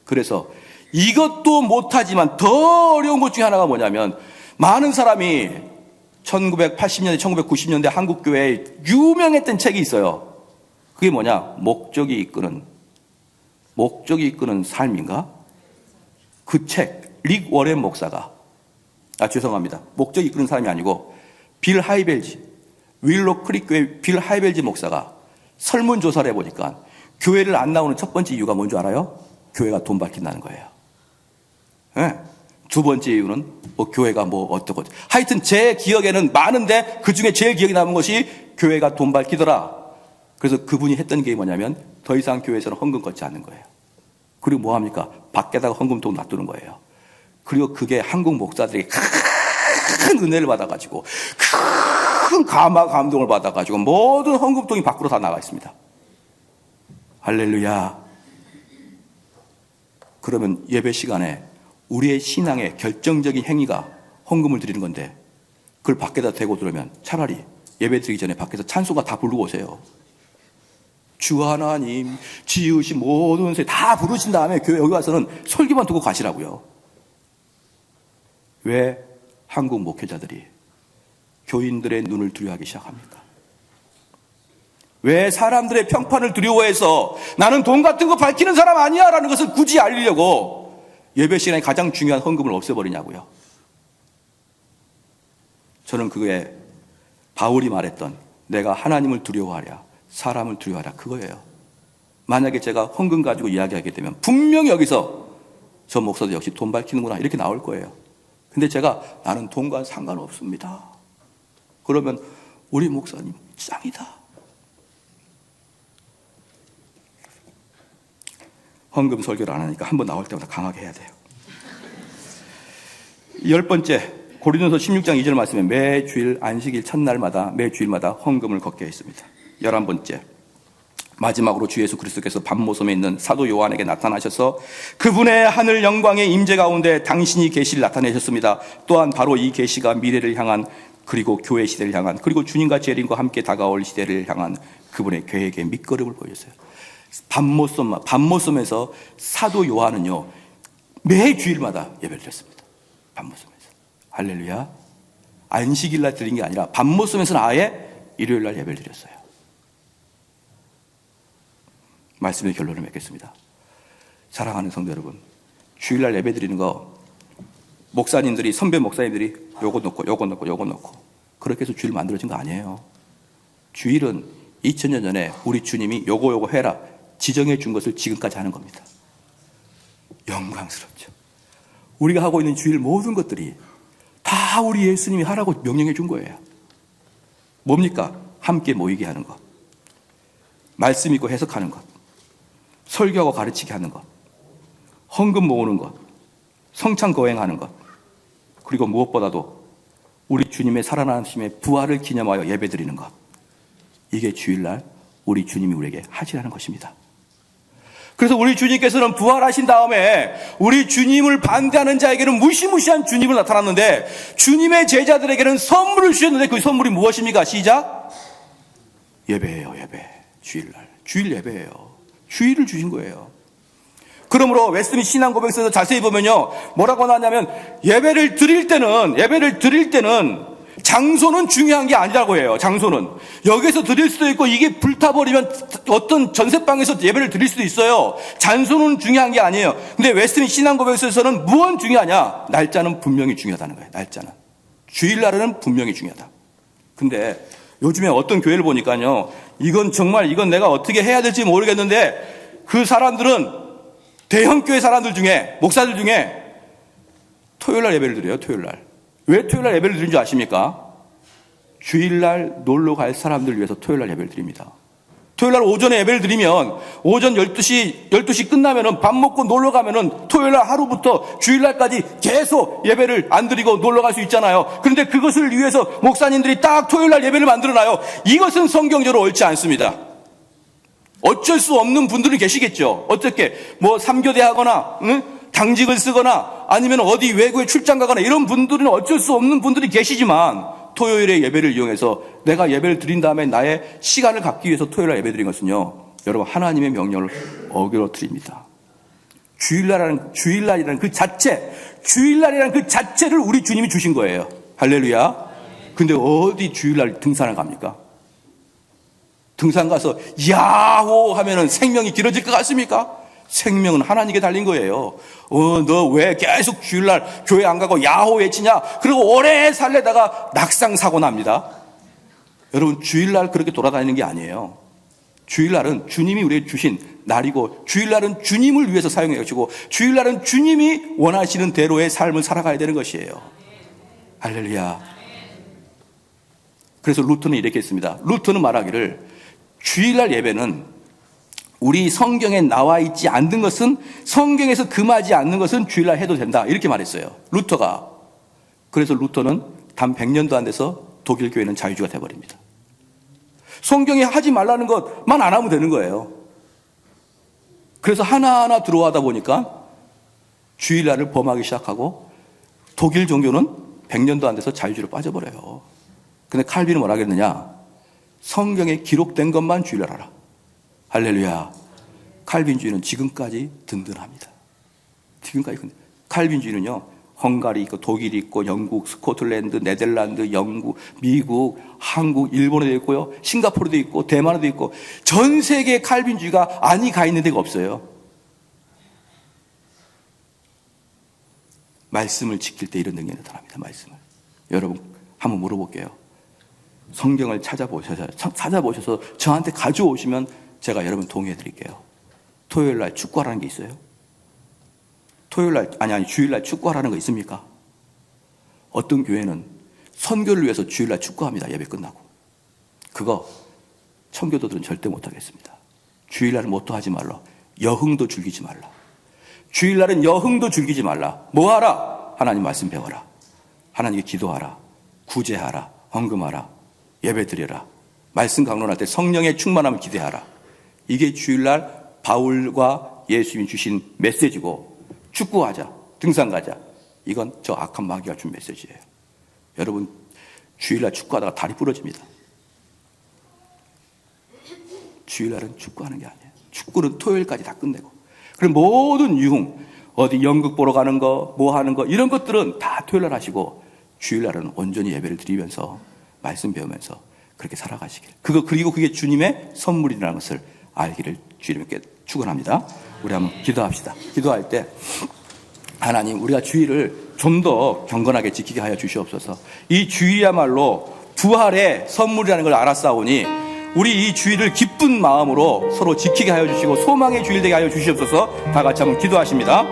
그래서 이것도 못하지만 더 어려운 것 중에 하나가 뭐냐면 많은 사람이 1980년대 1990년대 한국교회에 유명했던 책이 있어요. 그게 뭐냐? 목적이 이끄는 삶인가? 그 책, 릭 워렌 목사가 죄송합니다. 목적이 이끄는 사람이 아니고 빌 하이벨지, 윌로 크릭 교회 빌 하이벨지 목사가 설문조사를 해보니까 교회를 안 나오는 첫 번째 이유가 뭔지 알아요? 교회가 돈 밝힌다는 거예요. 네. 두 번째 이유는 교회가 어떠고 하여튼 제 기억에는 많은데 그중에 제일 기억에 남은 것이 교회가 돈 밝히더라. 그래서 그분이 했던 게 뭐냐면 더 이상 교회에서는 헌금 걷지 않는 거예요. 그리고 뭐 합니까? 밖에다가 헌금통 놔두는 거예요. 그리고 그게 한국 목사들에게 큰 은혜를 받아가지고 큰 감동을 받아가지고 모든 헌금통이 밖으로 다 나가 있습니다. 할렐루야. 그러면 예배 시간에 우리의 신앙의 결정적인 행위가 헌금을 드리는 건데 그걸 밖에다 대고 들으면 차라리 예배 드리기 전에 밖에서 찬송가 다 부르고 오세요. 주 하나님 지으신 모든 새 다 부르신 다음에 교회 여기 와서는 설교만 듣고 가시라고요. 왜 한국 목회자들이 교인들의 눈을 두려워하기 시작합니까? 왜 사람들의 평판을 두려워해서 나는 돈 같은 거 밝히는 사람 아니야 라는 것을 굳이 알리려고 예배 시간에 가장 중요한 헌금을 없애버리냐고요. 저는 그게 바울이 말했던 내가 하나님을 두려워하랴 사람을 두려워하랴 그거예요. 만약에 제가 헌금 가지고 이야기하게 되면 분명히 여기서 저 목사도 역시 돈 밝히는구나 이렇게 나올 거예요. 근데 제가 나는 돈과 상관없습니다. 그러면 우리 목사님 짱이다. 헌금 설교를 안 하니까 한번 나올 때마다 강하게 해야 돼요. 10번째 고린도서 16장 2절 말씀에 매 주일 안식일 첫날마다 매 주일마다 헌금을 걷게 했습니다. 11번째 마지막으로 주 예수 그리스도께서 밤모섬에 있는 사도 요한에게 나타나셔서 그분의 하늘 영광의 임재 가운데 당신이 계시를 나타내셨습니다. 또한 바로 이 계시가 미래를 향한 그리고 교회 시대를 향한 그리고 주님과 재림과 함께 다가올 시대를 향한 그분의 계획의 밑거름을 보여줬어요. 밤모섬에서 사도 요한은요, 매 주일마다 예배를 드렸습니다. 밤모섬에서. 할렐루야. 안식일 날 드린 게 아니라 밤모섬에서는 아예 일요일 날 예배를 드렸어요. 말씀의 결론을 맺겠습니다. 사랑하는 성도 여러분, 주일날 예배 드리는 거 목사님들이, 선배 목사님들이 요거 넣고 그렇게 해서 주일 만들어진 거 아니에요. 주일은 2000년 전에 우리 주님이 요거 해라 지정해 준 것을 지금까지 하는 겁니다. 영광스럽죠. 우리가 하고 있는 주일 모든 것들이 다 우리 예수님이 하라고 명령해 준 거예요. 뭡니까? 함께 모이게 하는 것, 말씀 읽고 해석하는 것, 설교하고 가르치게 하는 것, 헌금 모으는 것, 성찬 거행하는 것, 그리고 무엇보다도 우리 주님의 살아나심의 부활을 기념하여 예배드리는 것. 이게 주일날 우리 주님이 우리에게 하시라는 것입니다. 그래서 우리 주님께서는 부활하신 다음에 우리 주님을 반대하는 자에게는 무시무시한 주님을 나타났는데, 주님의 제자들에게는 선물을 주셨는데 그 선물이 무엇입니까? 시작. 예배예요. 예배. 주일날 주일 예배예요. 주일을 주신 거예요. 그러므로 웨스트민스터 신앙고백서에서 자세히 보면요, 뭐라고 나왔냐면 예배를 드릴 때는 장소는 중요한 게 아니라고 해요. 장소는 여기서 드릴 수도 있고, 이게 불타버리면 어떤 전세방에서 예배를 드릴 수도 있어요. 장소는 중요한 게 아니에요. 근데 웨스트민스터 신앙고백서에서는 무엇 중요하냐? 날짜는 분명히 중요하다는 거예요. 날짜는, 주일날은 분명히 중요하다. 근데 요즘에 어떤 교회를 보니까요, 이건 내가 어떻게 해야 될지 모르겠는데, 그 사람들은 대형교회 사람들 중에, 목사들 중에 토요일날 예배를 드려요. 토요일날. 왜 토요일날 예배를 드리는 줄 아십니까? 주일날 놀러 갈 사람들을 위해서 토요일날 예배를 드립니다. 토요일날 오전에 예배를 드리면 오전 12시 끝나면은 밥 먹고 놀러 가면은 토요일날 하루부터 주일날까지 계속 예배를 안 드리고 놀러 갈 수 있잖아요. 그런데 그것을 위해서 목사님들이 딱 토요일날 예배를 만들어놔요. 이것은 성경적으로 옳지 않습니다. 어쩔 수 없는 분들은 계시겠죠. 어떻게 뭐 3교대 하거나 당직을 쓰거나 아니면 어디 외국에 출장 가거나 이런 분들은 어쩔 수 없는 분들이 계시지만, 토요일에 예배를 이용해서 내가 예배를 드린 다음에 나의 시간을 갖기 위해서 토요일에 예배 드린 것은요, 여러분, 하나님의 명령을 어기러뜨립니다. 주일날이라는 그 자체를 우리 주님이 주신 거예요. 할렐루야. 근데 어디 주일날 등산을 갑니까? 등산 가서 야호 하면은 생명이 길어질 것 같습니까? 생명은 하나님께 달린 거예요. 너 왜 계속 주일날 교회 안 가고 야호 외치냐? 그리고 오래 살려다가 낙상 사고 납니다. 여러분, 주일날 그렇게 돌아다니는 게 아니에요. 주일날은 주님이 우리에게 주신 날이고, 주일날은 주님을 위해서 사용해 주시고, 주일날은 주님이 원하시는 대로의 삶을 살아가야 되는 것이에요. 할렐루야. 그래서 루터는 이렇게 했습니다. 루터는 말하기를, 주일날 예배는 우리 성경에 나와 있지 않는 것은, 성경에서 금하지 않는 것은 주일날 해도 된다, 이렇게 말했어요, 루터가. 그래서 루터는 단 100년도 안 돼서 독일 교회는 자유주의가 돼버립니다. 성경에 하지 말라는 것만 안 하면 되는 거예요. 그래서 하나하나 들어와다 보니까 주일날을 범하기 시작하고, 독일 종교는 100년도 안 돼서 자유주의로 빠져버려요. 근데 칼빈은 뭐라 그랬느냐? 성경에 기록된 것만 주일날 하라. 할렐루야. 칼빈주의는 지금까지 든든합니다. 지금까지. 칼빈주의는요, 헝가리 있고 독일이 있고 영국, 스코틀랜드, 네덜란드, 영국, 미국, 한국, 일본에도 있고요, 싱가포르도 있고 대만에도 있고, 전 세계에 칼빈주의가 안이 가 있는 데가 없어요. 말씀을 지킬 때 이런 능력이 나타납니다. 말씀을. 여러분, 한번 물어볼게요. 성경을 찾아보셔서 저한테 가져오시면 제가 여러분 동의해 드릴게요. 토요일날 축구하라는 게 있어요? 주일날 축구하라는 거 있습니까? 어떤 교회는 선교를 위해서 주일날 축구합니다. 예배 끝나고. 그거 청교도들은 절대 못하겠습니다. 주일날은 뭣도 하지 말라. 여흥도 즐기지 말라. 주일날은 여흥도 즐기지 말라. 뭐 하라? 하나님 말씀 배워라. 하나님께 기도하라. 구제하라. 헌금하라. 예배 드려라. 말씀 강론할 때 성령의 충만함을 기대하라. 이게 주일날 바울과 예수님이 주신 메시지고, 축구하자, 등산 가자, 이건 저 악한 마귀가 준 메시지예요. 여러분, 주일날 축구하다가 다리 부러집니다. 주일날은 축구하는 게 아니에요. 축구는 토요일까지 다 끝내고. 그리고 모든 유흥, 어디 연극 보러 가는 거, 뭐 하는 거, 이런 것들은 다 토요일날 하시고, 주일날은 온전히 예배를 드리면서, 말씀 배우면서, 그렇게 살아가시길. 그리고 그게 주님의 선물이라는 것을 알기를 주님께 축원합니다. 우리 한번 기도합시다. 기도할 때, 하나님, 우리가 주일을 좀 더 경건하게 지키게 하여 주시옵소서. 이 주일이야말로 부활의 선물이라는 걸 알았사오니 우리 이 주일을 기쁜 마음으로 서로 지키게 하여 주시고 소망의 주일 되게 하여 주시옵소서. 다 같이 한번 기도하십니다.